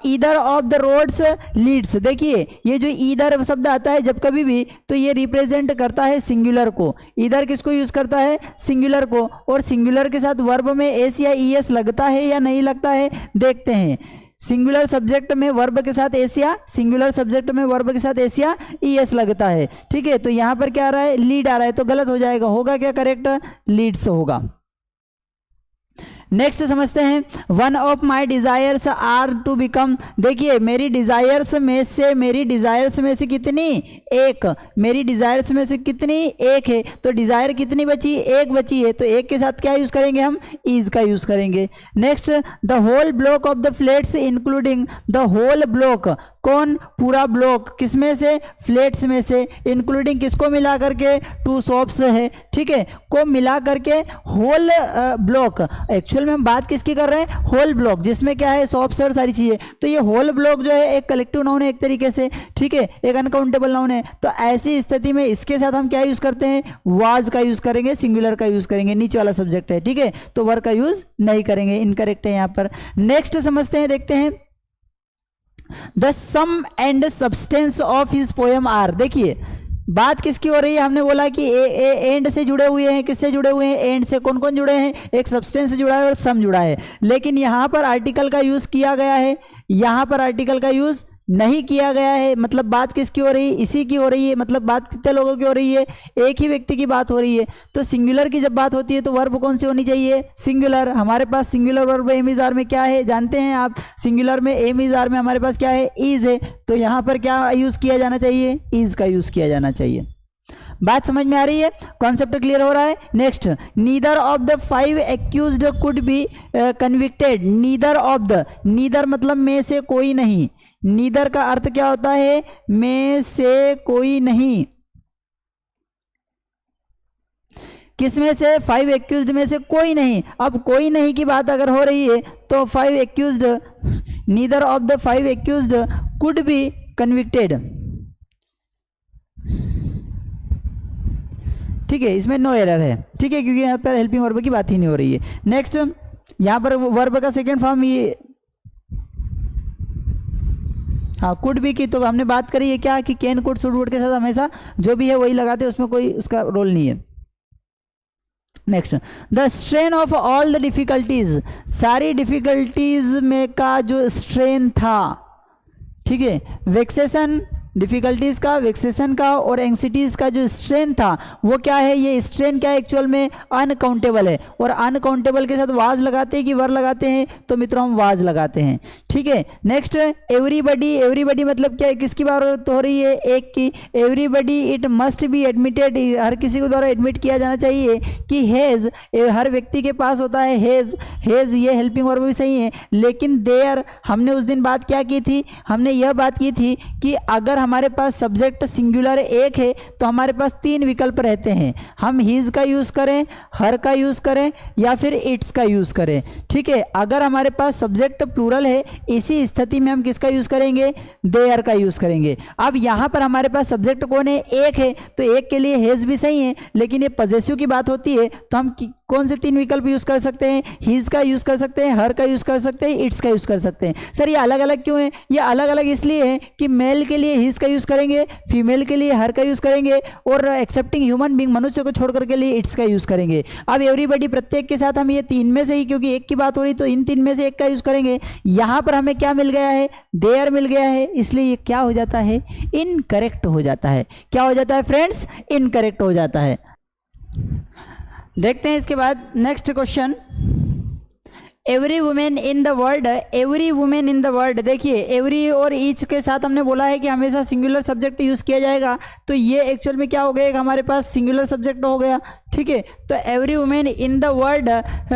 Speaker 1: Either of the roads leads. देखिए ये जो ईदर शब्द आता है जब कभी भी, तो ये रिप्रेजेंट करता है सिंगुलर को। ईदर किसको यूज करता है, सिंगुलर को। और सिंगुलर के साथ वर्ब में एस या ईएस लगता है या नहीं लगता है, देखते हैं। सिंगुलर सब्जेक्ट में वर्ब के साथ एस या, सिंगुलर सब्जेक्ट में वर्ब के साथ एस या ईएस लगता है, ठीक है। तो यहां पर क्या आ रहा है, लीड आ रहा है, तो गलत हो जाएगा। होगा क्या करेक्ट, लीड्स होगा। नेक्स्ट समझते हैं। One of my desires are to become. देखिए मेरी डिजायर्स में से कितनी, एक। मेरी डिजायर्स में से कितनी, एक है। तो डिजायर कितनी बची, एक बची है। तो एक के साथ क्या यूज करेंगे, हम इज का यूज करेंगे। Next, the whole block of the flats including the whole block. कौन? पूरा ब्लॉक, किसमें से? फ्लैट्स में से, इंक्लूडिंग किसको मिला करके? 2 शॉप्स है, ठीक है, को मिला करके होल ब्लॉक। एक्चुअल में हम बात किसकी कर रहे हैं? होल ब्लॉक, जिसमें क्या है? शॉप्स और सारी चीजें। तो ये होल ब्लॉक जो है एक कलेक्टिव नाउन है एक तरीके से, ठीक है, एक अनकाउंटेबल नाउन है। तो ऐसी स्थिति में इसके साथ हम क्या यूज करते हैं? वाज का यूज करेंगे, सिंगुलर का यूज करेंगे, नीचे वाला सब्जेक्ट है, ठीक है, तो वर का यूज नहीं करेंगे, इनकरेक्ट है यहाँ पर। नेक्स्ट समझते हैं, देखते हैं, the sum and substance of his poem are. देखिए बात किसकी हो रही है? हमने बोला कि एंड से जुड़े हुए हैं, किससे जुड़े हुए हैं? एंड से। कौन कौन जुड़े हैं? एक सब्सटेंस से जुड़ा है और सम जुड़ा है, लेकिन यहां पर आर्टिकल का यूज किया गया है, यहां पर आर्टिकल का यूज नहीं किया गया है। मतलब बात किसकी हो रही है? इसी की हो रही है। मतलब बात कितने लोगों की हो रही है? एक ही व्यक्ति की बात हो रही है। तो सिंगुलर की जब बात होती है तो वर्ब कौन सी होनी चाहिए? सिंगुलर। हमारे पास singular verb am is are में क्या है जानते हैं आप? सिंगुलर में एम इज आर में हमारे पास क्या है? इज है। तो यहाँ पर क्या यूज किया जाना चाहिए? इज का यूज किया जाना चाहिए। बात समझ में आ रही है? कॉन्सेप्ट क्लियर हो रहा है? Next, neither of the 5 accused could be convicted. Neither of the, neither मतलब में से कोई नहीं। नीदर का अर्थ क्या होता है? में से कोई नहीं। किस में से? 5 एक्यूज्ड में से कोई नहीं। अब कोई नहीं की बात अगर हो रही है तो 5 accused, neither of the 5 accused could be convicted, ठीक है, इसमें नो एरर है, ठीक है, क्योंकि यहाँ पर हेल्पिंग वर्ब की बात ही नहीं हो रही है। नेक्स्ट, यहाँ पर वर्ब का सेकेंड फॉर्म ये, हाँ, कुड भी की तो हमने बात करी है क्या कि कैन कुड शुड वुड के साथ हमेशा जो भी है वही लगाते हैं, उसमें कोई उसका रोल नहीं है। Next, the strain of all the difficulties. सारी डिफिकल्टीज में का जो स्ट्रेन था, ठीक है, वेक्सेशन, डिफिकल्टीज का, वेक्सेशन का और एंग्जाइटीज का जो स्ट्रेन था वो क्या है? ये स्ट्रेन क्या है? एक्चुअल में अनकाउंटेबल है। और अनकाउंटेबल के साथ वाज लगाते हैं कि वर लगाते हैं? तो मित्रों हम वाज लगाते हैं, ठीक है। Next, everybody. एवरीबडी मतलब क्या है? किसकी बात हो रही है? एक की। Everybody it must be admitted, हर किसी को द्वारा एडमिट किया जाना चाहिए कि हैज़, हर व्यक्ति के पास होता है हैज़। हैज़ ये हेल्पिंग वर्ब भी सही है, लेकिन देयर हमने उस दिन बात क्या की थी? हमने यह बात की थी कि अगर हमारे पास सब्जेक्ट सिंगुलर एक है तो हमारे पास 3 विकल्प रहते हैं। हम हिज का यूज करें, हर का यूज करें या फिर इट्स का यूज करें, ठीक है। अगर हमारे पास सब्जेक्ट प्लूरल है, इसी स्थिति में हम किसका यूज करेंगे? देयर का यूज करेंगे। अब यहां पर हमारे पास सब्जेक्ट कौन है? एक है, तो एक के लिए हेज भी सही है, लेकिन ये पजेसिव की बात होती है तो हम कौन से 3 विकल्प यूज कर सकते हैं? हिज का यूज कर सकते हैं, हर का यूज कर सकते हैं, इट्स का यूज कर सकते हैं। सर ये अलग अलग क्यों है? ये अलग अलग इसलिए है कि मेल के लिए हिज का यूज करेंगे, फीमेल के लिए हर का यूज करेंगे और एक्सेप्टिंग ह्यूमन बीइंग मनुष्य को छोड़कर के लिए इट्स का यूज करेंगे। अब एवरीबॉडी प्रत्येक के साथ हम ये 3 में से ही, क्योंकि एक की बात हो रही तो इन 3 में से एक का यूज करेंगे। यहां पर हमें क्या मिल गया है? देयर मिल गया है, इसलिए ये क्या हो जाता है? इनकरेक्ट हो जाता है। क्या हो जाता है फ्रेंड्स? इनकरेक्ट हो जाता है। देखते हैं इसके बाद next question, every women in the world. Every women in the world, देखिए एवरी और ईच के साथ हमने बोला है कि हमेशा सिंगुलर सब्जेक्ट यूज किया जाएगा, तो ये एक्चुअल में क्या हो गया? हमारे पास सिंगुलर सब्जेक्ट हो गया, ठीक है। तो every women in the world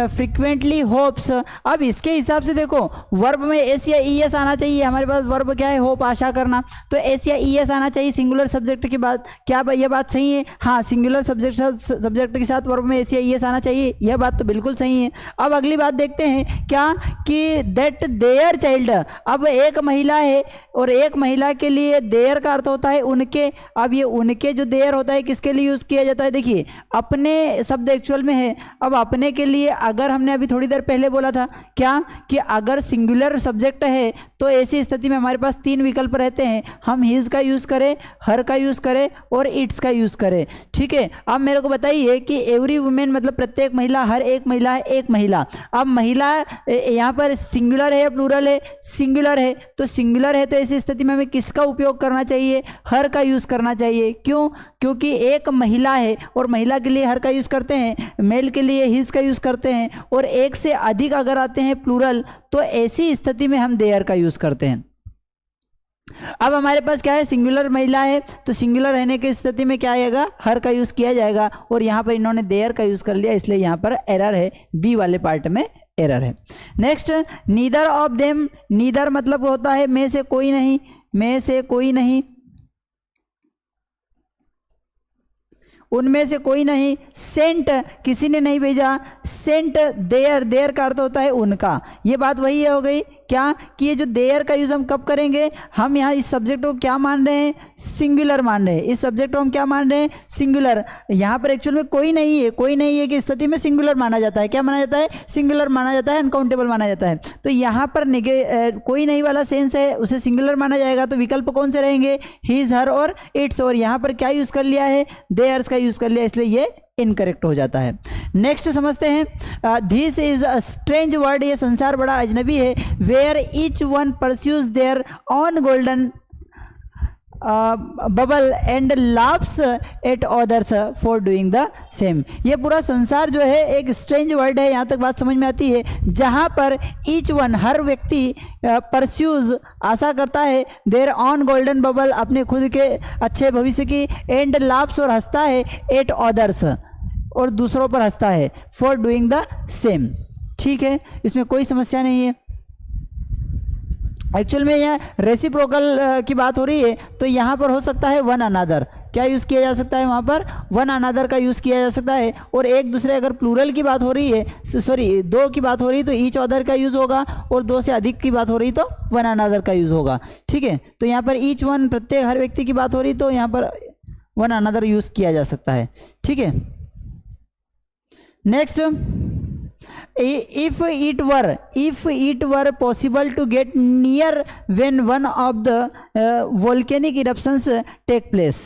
Speaker 1: frequently hopes. अब इसके हिसाब से देखो वर्ब में एस या ई एस आना चाहिए। हमारे पास वर्ब क्या है? होप, आशा करना, तो एस या ई एस आना चाहिए सिंगुलर सब्जेक्ट की बात। क्या ये बात सही है? हाँ, सिंगुलर सब्जेक्ट के साथ वर्ब में एस या ई एस आना चाहिए, यह बात तो बिल्कुल सही है। अब अगली बात देखते हैं क्या कि दैट देयर चाइल्ड। अब एक महिला है और एक महिला के लिए देयर का अर्थ होता है उनके। अब ये उनके जो देयर होता है किसके लिए यूज किया जाता है? देखिए अपने शब्द एक्चुअल में है। अब अपने के लिए अगर हमने अभी थोड़ी देर पहले बोला था क्या कि अगर सिंगुलर सब्जेक्ट है तो ऐसी स्थिति में हमारे पास 3 विकल्प रहते हैं। हम हिज का यूज करें, हर का यूज करें और इट्स का यूज करें, ठीक है। अब मेरे को बताइए कि एवरी वुमेन मतलब प्रत्येक महिला, हर एक महिला है एक महिला। अब महिला यहाँ पर सिंगुलर है या प्लूरल है? सिंगुलर है, तो सिंगुलर है तो ऐसी स्थिति में हमें किसका उपयोग करना चाहिए? हर का यूज करना चाहिए। क्यों? क्योंकि एक महिला है और महिला के लिए हर का यूज करते हैं, मेल के लिए हिज का यूज करते हैं, और एक से अधिक अगर आते हैं प्लूरल तो ऐसी स्थिति में हम देयर का यूज करते हैं। अब हमारे पास क्या है? सिंगुलर महिला है तो सिंगुलर रहने की स्थिति में क्या आएगा? हर का यूज किया जाएगा, और यहाँ पर इन्होंने देयर का यूज कर लिया, इसलिए यहाँ पर एरर है, बी वाले पार्ट में एरर है। Next, neither of them. Neither मतलब होता है में से कोई नहीं, में से कोई नहीं, उनमें से कोई नहीं, सेंट किसी ने नहीं भेजा, सेंट देयर, देयर का अर्थ होता है उनका। ये बात वही हो गई क्या कि ये जो देयर का यूज़ हम कब करेंगे, हम यहाँ इस सब्जेक्ट को क्या मान रहे हैं, सिंगुलर मान रहे हैं। इस सब्जेक्ट को हम क्या मान रहे हैं, सिंगुलर। यहाँ पर एक्चुअल में कोई नहीं है, कोई नहीं है की स्थिति में सिंगुलर माना जाता है। क्या माना जाता है, सिंगुलर माना जाता है, अनकाउंटेबल माना जाता है। तो यहाँ पर कोई नहीं वाला सेंस है, उसे सिंगुलर माना जाएगा। तो विकल्प कौन से रहेंगे, हिज, हर और इट्स। और यहाँ पर क्या यूज़ कर लिया है, देयर्स का यूज़ कर लिया, इसलिए ये इनकरेक्ट हो जाता है। नेक्स्ट समझते हैं, this is a strange word, ये संसार बड़ा अजनबी है, where each one pursues their own golden bubble and laughs at others for doing the same. ये पूरा संसार जो है एक स्ट्रेंज वर्ड है, यहाँ तक बात समझ में आती है, जहाँ पर ईच वन, हर व्यक्ति, परस्यूज, आशा करता है, देयर ऑन गोल्डन बबल, अपने खुद के अच्छे भविष्य की, एंड लाफ्स, और हंसता है, एट अदर्स, और दूसरों पर हंसता है, फॉर डूइंग द सेम। ठीक है, इसमें कोई समस्या नहीं है। एक्चुअल में यहाँ रेसिप्रोकल की बात हो रही है, तो यहाँ पर हो सकता है वन अनदर, क्या यूज़ किया जा सकता है, वहाँ पर वन अनदर का यूज़ किया जा सकता है। और एक दूसरे, अगर प्लूरल की बात हो रही है, सॉरी दो की बात हो रही है, तो ईच अदर का यूज़ होगा, और दो से अधिक की बात हो रही तो वन अनदर का यूज़ होगा। ठीक है, तो यहाँ पर ईच वन, प्रत्येक, हर व्यक्ति की बात हो रही, तो यहाँ पर वन अनदर यूज़ किया जा सकता है। ठीक है, next, if it were possible to get near when one of the volcanic eruptions take place।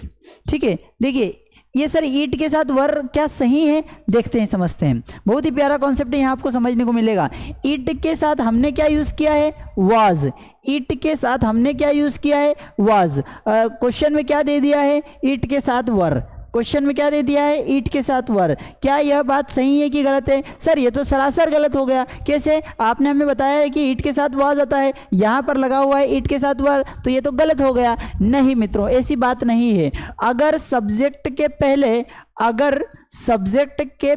Speaker 1: ठीक है, देखिए ये सर ईट के साथ वर क्या सही है, देखते हैं, समझते हैं। बहुत ही प्यारा कॉन्सेप्ट है, यहाँ आपको समझने को मिलेगा। ईट के साथ हमने क्या यूज़ किया है, वाज। ईट के साथ हमने क्या यूज़ किया है, वाज। क्वेश्चन में क्या दे दिया है, ईट के साथ वर। क्वेश्चन में क्या दे दिया है, ईट के साथ वर। क्या यह बात सही है कि गलत है? सर ये तो सरासर गलत हो गया। कैसे? आपने हमें बताया है कि ईट के साथ वाज आता है, यहाँ पर लगा हुआ है ईट के साथ वर, तो ये तो गलत हो गया। नहीं मित्रों, ऐसी बात नहीं है। अगर सब्जेक्ट के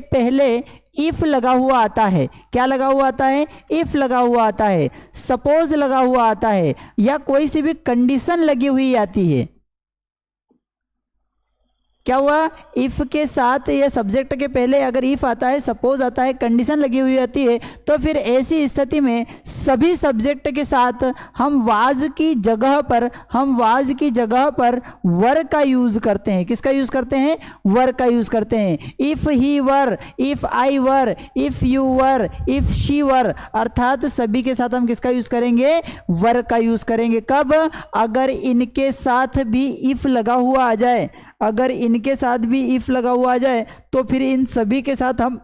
Speaker 1: पहले इफ लगा हुआ आता है, क्या लगा हुआ आता है, इफ लगा हुआ आता है, सपोज लगा हुआ आता है, या कोई सी भी कंडीशन लगी हुई आती है, क्या हुआ, इफ के साथ या सब्जेक्ट के पहले अगर इफ आता है, सपोज आता है, कंडीशन लगी हुई आती है, तो फिर ऐसी स्थिति में सभी सब्जेक्ट के साथ हम वाज की जगह पर वर का यूज करते हैं। किसका यूज करते हैं? वर का यूज करते हैं। If he were, if I were, if you were, if she वर, अर्थात सभी के साथ हम किसका यूज करेंगे? वर का यूज करेंगे। कब? अगर इनके साथ भी इफ लगा हुआ आ जाए, अगर इनके साथ भी इफ लगा हुआ आ जाए, तो फिर इन सभी के साथ हम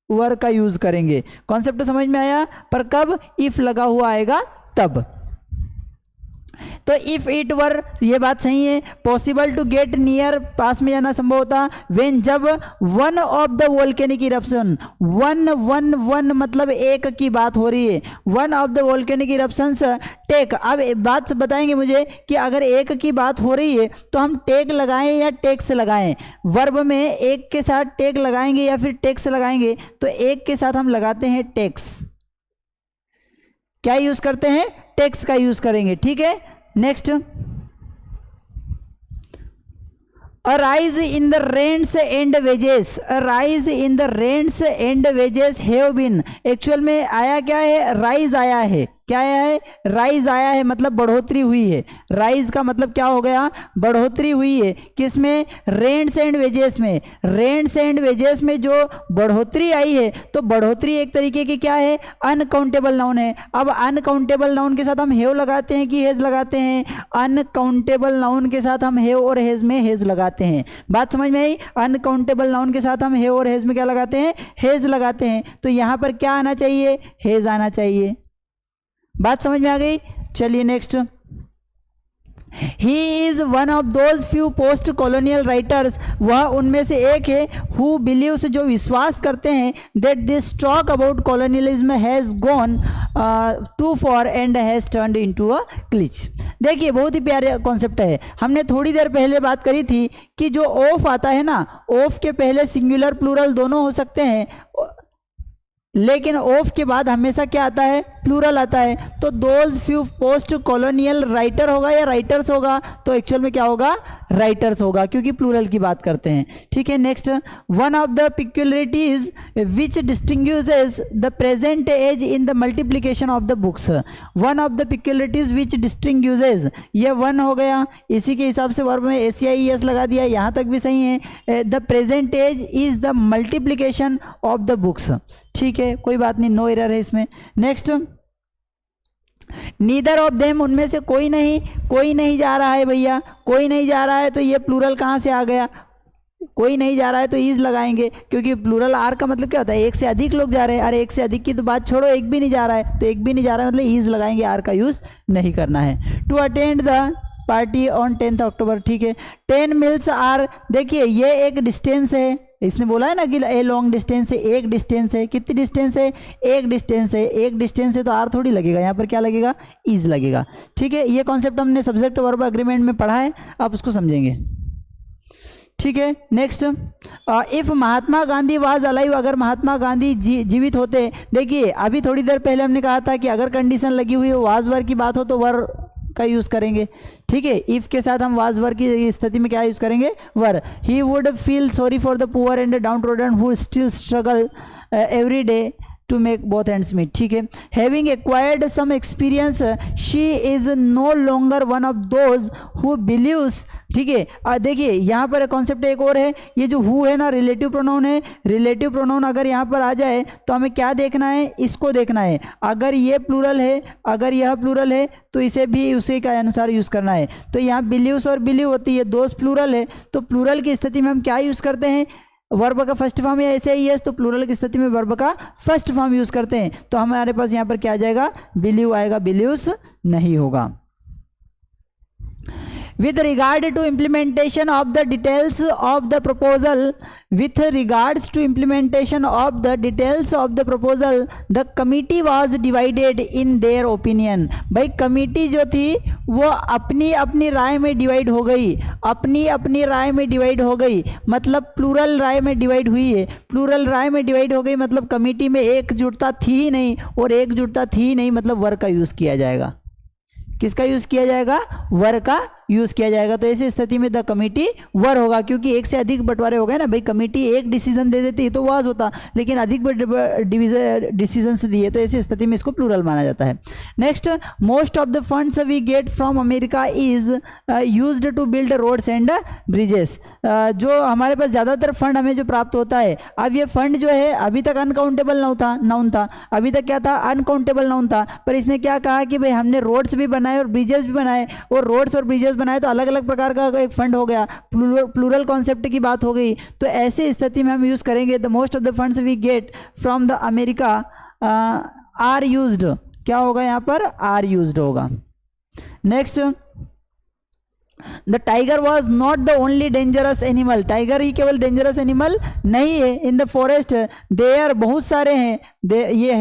Speaker 1: वर का यूज करेंगे। कॉन्सेप्ट समझ में आया? पर कब इफ लगा हुआ आएगा तब। तो इफ इट वर, ये बात सही है। पॉसिबल टू गेट नियर, पास में जाना संभव होता। व्हेन, जब one of the volcanic eruption, one मतलब एक की बात हो रही है। One of the volcanic eruptions take. अब बात बताएंगे मुझे कि अगर एक की बात हो रही है तो हम टेक लगाएं या टेक्स लगाएं। वर्ब में एक के साथ टेक लगाएंगे या फिर टेक्स लगाएंगे, तो एक के साथ हम लगाते हैं टेक्स। क्या यूज करते हैं? टेक्स का यूज करेंगे। ठीक है, next, arise in the rents and wages, arise in the rents and wages have been. Actual में आया क्या है? राइज आया है। क्या आया है? राइज आया है, मतलब बढ़ोतरी हुई है। राइज का मतलब क्या हो गया? बढ़ोतरी हुई है। किसमें? रेंट्स एंड वेजेस में। रेंट्स एंड वेजेस में जो बढ़ोतरी आई है, तो बढ़ोतरी एक तरीके की क्या है? अनकाउंटेबल नाउन है। अब अनकाउंटेबल नाउन के साथ हम हैव लगाते हैं कि हेज लगाते हैं? अनकाउंटेबल नाउन के साथ हम हैव और हेज में हेज लगाते हैं। बात समझ में आई? अनकाउंटेबल नाउन के साथ हम हैव और हेज में क्या लगाते हैं? हेज लगाते हैं। तो यहाँ पर क्या आना चाहिए? हेज आना चाहिए। बात समझ में आ गई? चलिए next, he is one of those few post colonial writers, वह उनमें से एक है, हु बिलीव्स, जो विश्वास करते हैं, that this talk about colonialism has gone too far and has turned into a cliche. देखिए बहुत ही प्यारा कॉन्सेप्ट है। हमने थोड़ी देर पहले बात करी थी कि जो ऑफ आता है ना, ऑफ के पहले सिंगुलर प्लूरल दोनों हो सकते हैं। लेकिन ऑफ के बाद हमेशा क्या आता है, प्लूरल आता है। तो those few post colonial writer होगा या राइटर्स होगा, तो एक्चुअल में क्या होगा, राइटर्स होगा, क्योंकि प्लूरल की बात करते हैं। ठीक है, next, one of the peculiarities which distinguishes the present age in the multiplication of the books. One of the peculiarities which distinguishes, ये वन हो गया, इसी के हिसाब से वर्ब में ACIES लगा दिया, यहाँ तक भी सही है। The present age is the multiplication of the books. ठीक है, कोई बात नहीं, नो एरर है इसमें। नेक्स्ट, नीदर ऑफ देम, उनमें से कोई नहीं जा रहा है भैया, कोई नहीं जा रहा है, तो ये प्लूरल कहाँ से आ गया, कोई नहीं जा रहा है तो इज लगाएंगे, क्योंकि प्लूरल आर का मतलब क्या होता है, एक से अधिक लोग जा रहे हैं। अरे एक से अधिक की तो बात छोड़ो, एक भी नहीं जा रहा है, तो एक भी नहीं जा रहा है मतलब इज लगाएंगे, आर का यूज नहीं करना है। To attend the party on 10 October. ठीक है, 10 मिल्स आर, देखिए ये एक डिस्टेंस है, इसने बोला है ना कि ए लॉन्ग डिस्टेंस है, एक डिस्टेंस है, कितनी डिस्टेंस है, एक डिस्टेंस है, एक डिस्टेंस है, तो आर थोड़ी लगेगा, यहाँ पर क्या लगेगा, इज लगेगा। ठीक है, ये कॉन्सेप्ट हमने सब्जेक्ट वर्ब एग्रीमेंट में पढ़ा है, आप उसको समझेंगे। ठीक है, next, if Mahatma Gandhi was alive, अगर महात्मा गांधी जीवित होते, देखिए अभी थोड़ी देर पहले हमने कहा था कि अगर कंडीशन लगी हुई हो, वाज वर की बात हो, तो वर का यूज करेंगे। ठीक है, इफ के साथ हम वाज वर की स्थिति में क्या यूज करेंगे, were. He would feel sorry for the poor and downtrodden who still struggle every day to make both ends meet. ठीक है, having acquired some experience she is no longer one of those who believes. ठीक है, देखिए यहाँ पर कॉन्सेप्ट एक और है, ये जो हु है ना, रिलेटिव प्रोनाउन है, रिलेटिव प्रोनाउन अगर यहाँ पर आ जाए तो हमें क्या देखना है, इसको देखना है। अगर ये प्लूरल है, अगर यह प्लूरल है, तो इसे भी उसी के अनुसार यूज़ करना है। तो यहाँ बिलीव्स और बिलीव होती है, दोस्त प्लूरल है, तो प्लूरल की स्थिति में हम क्या यूज़ करते हैं, वर्ब का फर्स्ट फॉर्म या ACIES, तो प्लूरल की स्थिति में वर्ब का फर्स्ट फॉर्म यूज करते हैं। तो हमारे पास यहाँ पर क्या आ जाएगा, बिलीव आएगा, बिलीव्स नहीं होगा। with regard to implementation of the details of the proposal, with regards to implementation of the details of the proposal, the committee was divided in their opinion। भाई कमिटी जो थी वो अपनी अपनी राय में डिवाइड हो गई, अपनी अपनी राय में डिवाइड हो गई, मतलब प्लूरल राय में डिवाइड हुई है, प्लूरल राय में डिवाइड हो गई, मतलब कमिटी में एकजुटता थी ही नहीं, और एकजुटता थी ही नहीं मतलब वर का यूज किया जाएगा। किसका यूज किया जाएगा, वर का यूज किया जाएगा। तो ऐसी स्थिति में द कमिटी वर होगा, क्योंकि एक से अधिक बंटवारे हो गए ना भाई, कमिटी एक डिसीजन दे देती तो वाज होता, लेकिन अधिक डिसीजन से दिए, तो ऐसी स्थिति में इसको प्लूरल माना जाता है। Next, most of the funds we get from America is used to build roads and bridges. जो हमारे पास ज़्यादातर फंड हमें जो प्राप्त होता है, अब ये फंड जो है अभी तक अनकाउंटेबल नाउन था, अभी तक क्या था, अनकाउंटेबल नाउन था, पर इसने क्या कहा कि भाई हमने रोड्स भी बनाए और ब्रिजेस भी बनाए, और रोड्स और ब्रिजेस बनाए तो अलग अलग प्रकार का एक फंड हो गया, प्लूरल कॉन्सेप्ट की बात हो गई। तो ऐसी स्थिति में हम यूज करेंगे the most of the funds we get from the America are used, क्या होगा यहाँ पर, आर यूज्ड होगा। Next, the tiger was not the only dangerous animal, tiger ही केवल डेंजरस एनिमल नहीं है, इन द फॉरेस्ट देयर बहुत सारे हैं, ये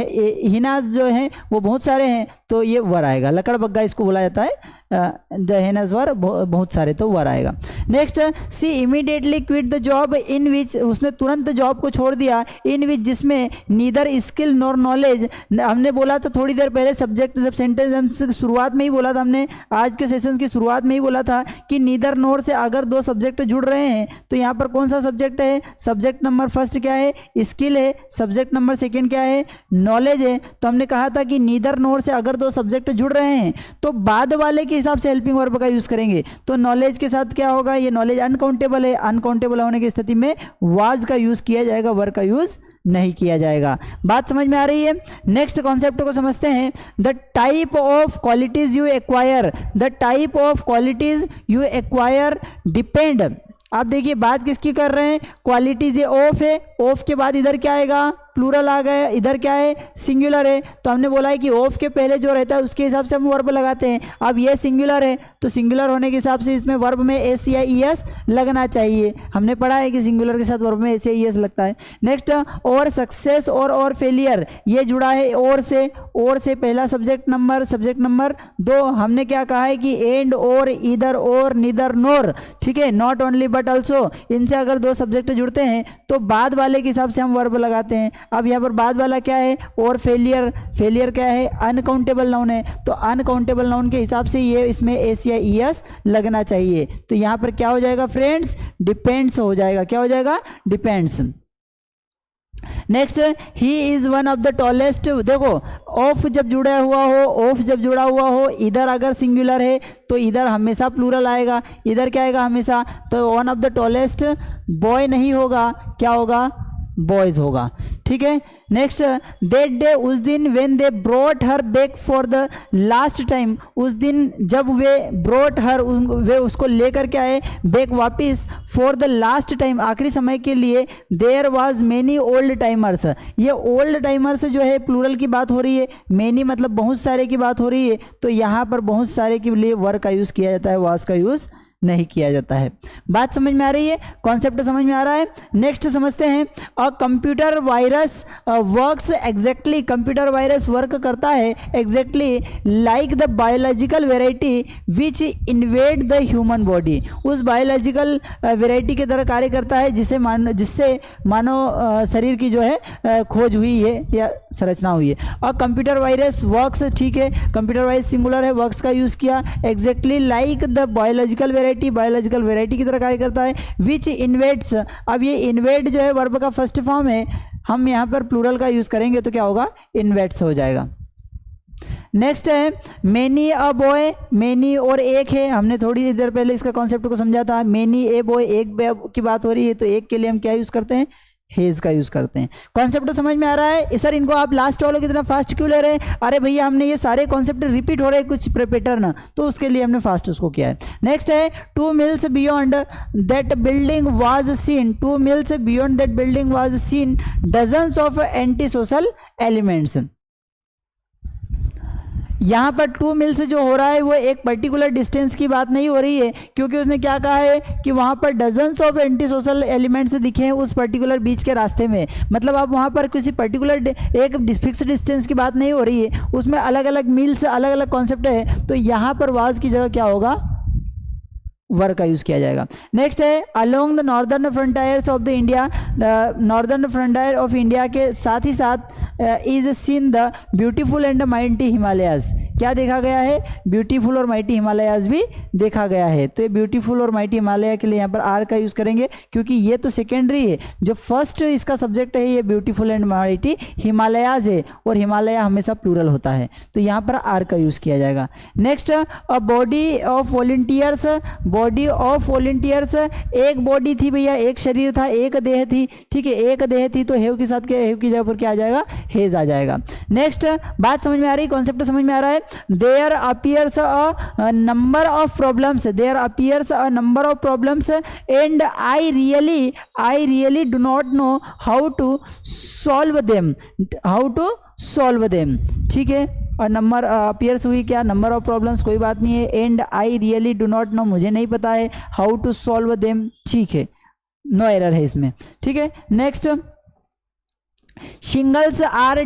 Speaker 1: हिनास जो हैं वो बहुत सारे हैं, तो ये वर आएगा, लकड़बग्गा इसको बोला जाता है, द हिनास वर बहुत सारे, तो वर आएगा। Next, she immediately quit the job in which, उसने तुरंत जॉब को छोड़ दिया, इन विच जिसमें नीदर स्किल नॉर नॉलेज, हमने बोला था थोड़ी देर पहले सब्जेक्ट, जब सेंटेंस शुरुआत में ही बोला था हमने, आज के सेशन की शुरुआत में ही बोला था कि नीदर नोर से अगर दो सब्जेक्ट जुड़ रहे हैं तो यहाँ पर कौन सा सब्जेक्ट है, सब्जेक्ट नंबर फर्स्ट क्या है, स्किल है, सब्जेक्ट नंबर सेकंड क्या है, नॉलेज है। तो हमने कहा था कि नीदर नोर से अगर दो सब्जेक्ट जुड़ रहे हैं तो बाद वाले के हिसाब से हेल्पिंग वर्ब का यूज करेंगे। तो नॉलेज के साथ क्या होगा, ये नॉलेज अनकाउंटेबल है, अनकाउंटेबल होने की स्थिति में वाज का यूज किया जाएगा, वर का यूज नहीं किया जाएगा। बात समझ में आ रही है। नेक्स्ट कॉन्सेप्ट को समझते हैं, the type of qualities you acquire, the type of qualities you acquire depend, आप देखिए बात किसकी कर रहे हैं, क्वालिटीज, ये ऑफ है, ऑफ के बाद इधर क्या आएगा, प्लूरल आ गया, इधर क्या है, सिंगुलर है, तो हमने बोला है कि ऑफ के पहले जो रहता है उसके हिसाब से हम वर्ब लगाते हैं। अब ये सिंगुलर है तो सिंगुलर होने के हिसाब से इसमें वर्ब में ACIES लगना चाहिए, हमने पढ़ा है कि सिंगुलर के साथ वर्ब में ACIES लगता है। नेक्स्ट, और सक्सेस और फेलियर, ये जुड़ा है और से पहला सब्जेक्ट नंबर 2, हमने क्या कहा है कि एंड और, इधर और, निदर नोर, ठीक है, नॉट ओनली बट ऑल्सो, इनसे अगर दो सब्जेक्ट जुड़ते हैं तो बाद वाले के हिसाब से हम वर्ब लगाते हैं। अब यहाँ पर बाद वाला क्या है, और फेलियर, फेलियर क्या है, अनकाउंटेबल नाउन है, तो अनकाउंटेबल नाउन के हिसाब से ये इसमें एस या ईएस लगना चाहिए। तो यहाँ पर क्या हो जाएगा फ्रेंड्स, डिपेंड्स हो जाएगा, क्या हो जाएगा, depends. Next, he is one of the tallest, देखो ऑफ जब जुड़ा हुआ हो, ऑफ जब जुड़ा हुआ हो, इधर अगर सिंगुलर है तो इधर हमेशा प्लूरल आएगा, इधर क्या आएगा हमेशा, तो one of the tallest boy नहीं होगा, क्या होगा, बॉयज होगा, ठीक है। नेक्स्ट, दैट डे, उस दिन, when they brought her back for the last time, उस दिन जब वे ब्रॉट हर, वे उसको लेकर के आए बैक वापिस, फॉर द लास्ट टाइम, आखिरी समय के लिए, there was many old timers, ये ओल्ड टाइमर्स जो है प्लूरल की बात हो रही है, मेनी मतलब बहुत सारे की बात हो रही है, तो यहाँ पर बहुत सारे के लिए वर का यूज़ किया जाता है, वाज का यूज़ नहीं किया जाता है। बात समझ में आ रही है, कॉन्सेप्ट समझ में आ रहा है। नेक्स्ट समझते हैं, a computer virus works exactly, computer virus work करता है exactly like the biological variety which invade the human body, उस बायोलॉजिकल वेराइटी की तरह कार्य करता है जिससे मानव शरीर की जो है खोज हुई है या संरचना हुई है। और कंप्यूटर वायरस वर्क्स, ठीक है, कंप्यूटर वायरस सिंगुलर है, वर्क्स का यूज़ किया, exactly like the biological biological variety की तरह कार्य करता है, विच इन्वेड्स, अब ये इन्वेड जो है वर्ब का फर्स्ट फॉर्म है, हम यहाँ पर प्लूरल का यूज करेंगे तो क्या होगा, इन्वेड्स हो जाएगा। नेक्स्ट है मेनी अ बॉय, मेनी और एक है, हमने थोड़ी देर पहले इसका कॉन्सेप्ट को समझा था, मेनी ए बॉय, एक की बात हो रही है, तो एक के लिए हम क्या यूज करते हैं, हेज का यूज करते हैं। कॉन्सेप्ट समझ में आ रहा है सर, इनको आप लास्ट वालों की तरह फास्ट क्यों ले रहे हैं, अरे भैया हमने ये सारे कॉन्सेप्ट रिपीट हो रहे हैं कुछ पैटर्न, तो उसके लिए हमने फास्ट उसको किया है। नेक्स्ट है, 2 mills beyond that building was scene, 2 mills beyond that building was scene dozens of anti social elements. यहाँ पर 2 मिल्स जो हो रहा है वो एक पर्टिकुलर डिस्टेंस की बात नहीं हो रही है, क्योंकि उसने क्या कहा है कि वहाँ पर dozens of anti social elements दिखे हैं उस पर्टिकुलर बीच के रास्ते में, मतलब आप वहाँ पर किसी पर्टिकुलर एक फिक्स डिस्टेंस की बात नहीं हो रही है, उसमें अलग अलग मिल्स, अलग अलग कॉन्सेप्ट है, तो यहाँ पर वाज की जगह क्या होगा, वर का यूज किया जाएगा। नेक्स्ट है, along the northern frontiers of the India, northern frontier of India के साथ ही साथ is seen the beautiful and mighty Himalayas, क्या देखा गया है, ब्यूटीफुल और माइटी हिमालयाज भी देखा गया है। तो ये ब्यूटीफुल और माइटी हिमालय के लिए यहाँ पर आर का यूज करेंगे, क्योंकि ये तो सेकेंडरी है, जो फर्स्ट इसका सब्जेक्ट है ये ब्यूटीफुल एंड माइटी हिमालयाज है, और हिमालय हमेशा प्लूरल होता है, तो यहाँ पर आर का यूज किया जाएगा। Next, a body of volunteers, body of volunteers, एक बॉडी थी भैया, एक शरीर था, एक देह थी, ठीक है, एक देह थी, तो हेव के साथ क्या, हेव की जगह पर क्या आ जाएगा, हेज आ जाएगा। नेक्स्ट, बात समझ में आ रही, कॉन्सेप्ट समझ में आ रहा है। There appears a number of problems, there appears a number of problems and I really do not know how to solve them, how to solve them, ठीक है। और नंबर अपीयर्स हुई क्या, नंबर ऑफ प्रॉब्लम्स, कोई बात नहीं है, and I really do not no, मुझे नहीं पता है, हाउ टू सॉल्व देम, ठीक है, नो एरर है इसमें, ठीक है। Next, shingles are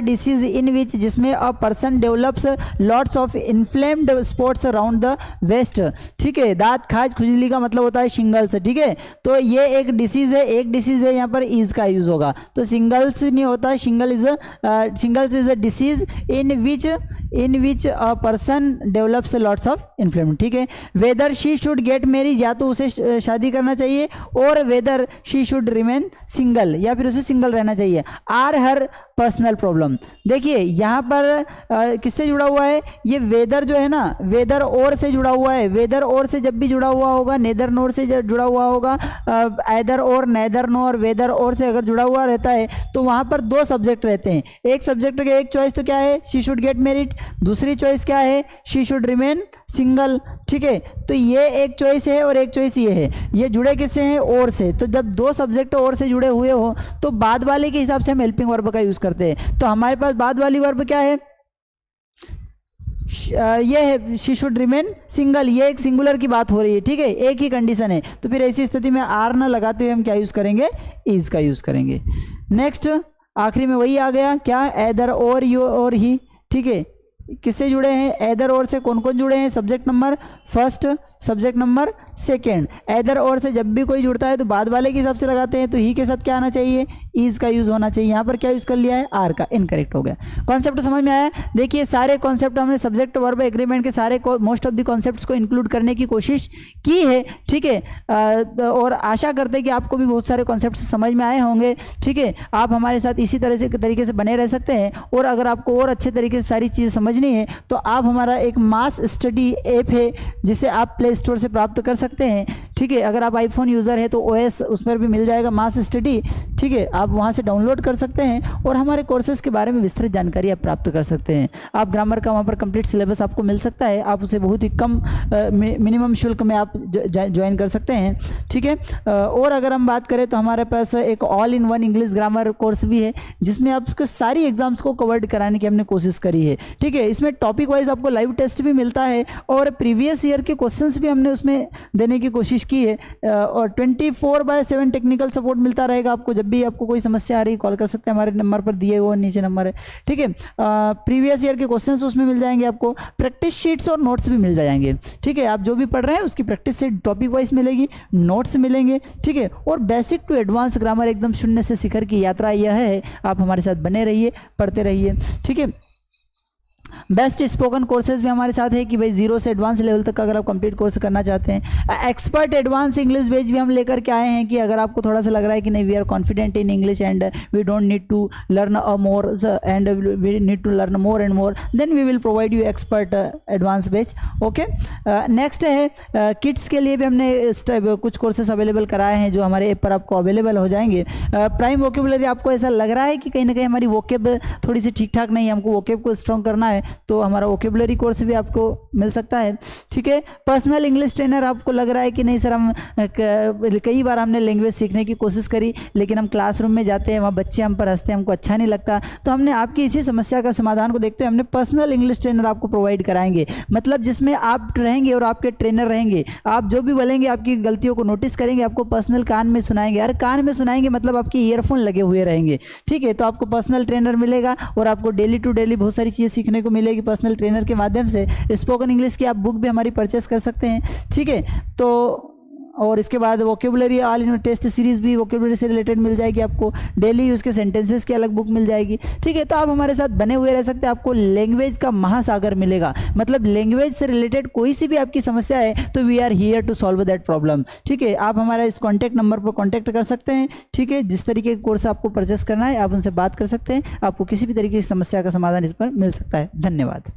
Speaker 1: disease in which, जिसमें a person develops lots of inflamed spots around the waist, ठीक है, दांत खाज खुजली का मतलब होता है शिंगल्स, ठीक है, तो ये एक डिसीज है, एक डिसीज है, यहाँ पर इज का यूज होगा, तो सिंगल्स नहीं होता, shingles is a disease in which a person develops lots of inflamed, ठीक है। Whether she should get married, या तो उसे शादी करना चाहिए, और whether she should remain single, या फिर उसे सिंगल रहना चाहिए। आर हर पर्सनल प्रॉब्लम, देखिए यहाँ पर किससे जुड़ा हुआ है, ये वेदर जो है ना, वेदर और से जुड़ा हुआ है, वेदर और से जब भी जुड़ा हुआ होगा, नेदर नोर से जुड़ा हुआ होगा, आइदर और, नेदर नो और वेदर और से अगर जुड़ा हुआ रहता है, तो वहाँ पर 2 सब्जेक्ट रहते हैं, एक सब्जेक्ट का एक चॉइस तो क्या है, शी शुड गेट मैरिड, दूसरी चॉइस क्या है, शी शुड रिमेन सिंगल, ठीक है, तो ये एक चॉइस है और एक चॉइस ये है, ये जुड़े किससे हैं, और से, तो जब 2 सब्जेक्ट और से जुड़े हुए हो तो बाद वाले के हिसाब से हम हेल्पिंग वर्ब का यूज करते हैं। तो हमारे पास बाद वाली वर्ब क्या है, ये है शी शुड रिमेन सिंगल, ये एक सिंगुलर की बात हो रही है, ठीक है, एक ही कंडीशन है, तो फिर ऐसी स्थिति में आर ना लगाते हुए हम क्या यूज करेंगे, इज का यूज करेंगे। नेक्स्ट, आखिरी में वही आ गया क्या, एदर और, यू और ही, ठीक है, किससे जुड़े हैं, एदर और से कौन कौन जुड़े हैं, subject number first, subject number second. Either और से जब भी कोई जुड़ता है तो बाद वाले के हिसाब से लगाते हैं, तो ही के साथ क्या आना चाहिए, इज का यूज होना चाहिए। यहाँ पर क्या यूज कर लिया है, आर का, इनकरेक्ट हो गया। कॉन्सेप्ट समझ में आया। देखिए सारे कॉन्सेप्ट हमने सब्जेक्ट वर्ब एग्रीमेंट के सारे मोस्ट ऑफ द कॉन्सेप्ट्स को इंक्लूड करने की कोशिश की है, ठीक है। और आशा करते हैं कि आपको भी बहुत सारे कॉन्सेप्ट समझ में आए होंगे, ठीक है। आप हमारे साथ इसी तरह से तरीके से बने रह सकते हैं। और अगर आपको और अच्छे तरीके से सारी चीज़ें समझनी है तो आप हमारा एक मास स्टडी ऐप है जिसे आप प्ले स्टोर से प्राप्त कर सकते हैं, ठीक है। अगर आप आईफोन यूज़र है तो ओएस उस पर भी मिल जाएगा मास स्टडी, ठीक है। आप वहाँ से डाउनलोड कर सकते हैं और हमारे कोर्सेज के बारे में विस्तृत जानकारी आप प्राप्त कर सकते हैं। आप ग्रामर का वहाँ पर कंप्लीट सिलेबस आपको मिल सकता है, आप उसे बहुत ही कम मिनिमम शुल्क में आप ज्वाइन कर सकते हैं, ठीक है। और अगर हम बात करें तो हमारे पास एक all in one English grammar course भी है जिसमें आपको सारी एग्जाम्स को कवर्ड कराने की हमने कोशिश करी है, ठीक है। इसमें टॉपिक वाइज आपको लाइव टेस्ट भी मिलता है और प्रीवियस ईयर के क्वेश्चंस भी हमने उसमें देने की कोशिश की है। और 24/7 टेक्निकल सपोर्ट मिलता रहेगा आपको। जब भी आपको कोई समस्या आ रही कॉल कर सकते हैं, हमारे नंबर पर दिए हुए नीचे नंबर है, ठीक है। प्रीवियस ईयर के क्वेश्चंस उसमें मिल जाएंगे आपको, प्रैक्टिस शीट्स और नोट्स भी मिल जाएंगे, ठीक है। आप जो भी पढ़ रहे हैं उसकी प्रैक्टिस शीट टॉपिक वाइज मिलेगी, नोट्स मिलेंगे, ठीक है। और बेसिक टू एडवांस ग्रामर एकदम शून्य से शिखर की यात्रा यह है। आप हमारे साथ बने रहिए, पढ़ते रहिए, ठीक है। बेस्ट स्पोकन कोर्सेज भी हमारे साथ है कि भाई 0 से एडवांस लेवल तक अगर आप कंप्लीट कोर्स करना चाहते हैं। एक्सपर्ट एडवांस इंग्लिश बैच भी हम लेकर के आए हैं कि अगर आपको थोड़ा सा लग रहा है कि नहीं we are confident in English and we don't need to learn more and we need to learn more and more, then we will provide you expert advance batch, okay. Next है किड्स के लिए भी हमने कुछ कोर्सेस अवेलेबल कराए हैं जो हमारे ऐप पर आपको अवेलेबल हो जाएंगे। प्राइम वोकेबुलरी, आपको ऐसा लग रहा है कि कहीं ना कहीं हमारी वोकेब थोड़ी सी ठीक ठाक नहीं है, हमको वोकेब को स्ट्रॉन्ग करना है, तो हमारा वोकेबुलरी कोर्स भी आपको मिल सकता है, ठीक है। पर्सनल इंग्लिश ट्रेनर, आपको लग रहा है कि नहीं सर हम कई बार हमने लैंग्वेज सीखने की कोशिश करी लेकिन हम क्लासरूम में जाते हैं, वहाँ बच्चे हम पर हंसते हैं, हमको अच्छा नहीं लगता, तो हमने आपकी इसी समस्या का समाधान को देखते हुए हमने पर्सनल इंग्लिश ट्रेनर आपको प्रोवाइड कराएंगे। मतलब जिसमें आप रहेंगे और आपके ट्रेनर रहेंगे, आप जो भी बोलेंगे आपकी गलतियों को नोटिस करेंगे, आपको पर्सनल कान में सुनाएंगे। अरे कान में सुनाएंगे मतलब आपके ईयरफोन लगे हुए रहेंगे, ठीक है। तो आपको पर्सनल ट्रेनर मिलेगा और आपको डेली टू डेली बहुत सारी चीज़ें सीखने को मिलेगी पर्सनल ट्रेनर के माध्यम से। स्पोकन इंग्लिश की आप बुक भी हमारी परचेस कर सकते हैं, ठीक है। तो और इसके बाद vocabulary all in test series भी वोकेबुलरी से रिलेटेड मिल जाएगी आपको, डेली यूज़ के सेंटेंसेस की अलग बुक मिल जाएगी, ठीक है। तो आप हमारे साथ बने हुए रह सकते हैं, आपको लैंग्वेज का महासागर मिलेगा। मतलब लैंग्वेज से रिलेटेड कोई सी भी आपकी समस्या है तो we are here to solve that problem, ठीक है। आप हमारा इस कॉन्टैक्ट नंबर पर कॉन्टैक्ट कर सकते हैं, ठीक है। जिस तरीके के कोर्स आपको परचेस करना है आप उनसे बात कर सकते हैं, आपको किसी भी तरीके की समस्या का समाधान इस पर मिल सकता है। धन्यवाद।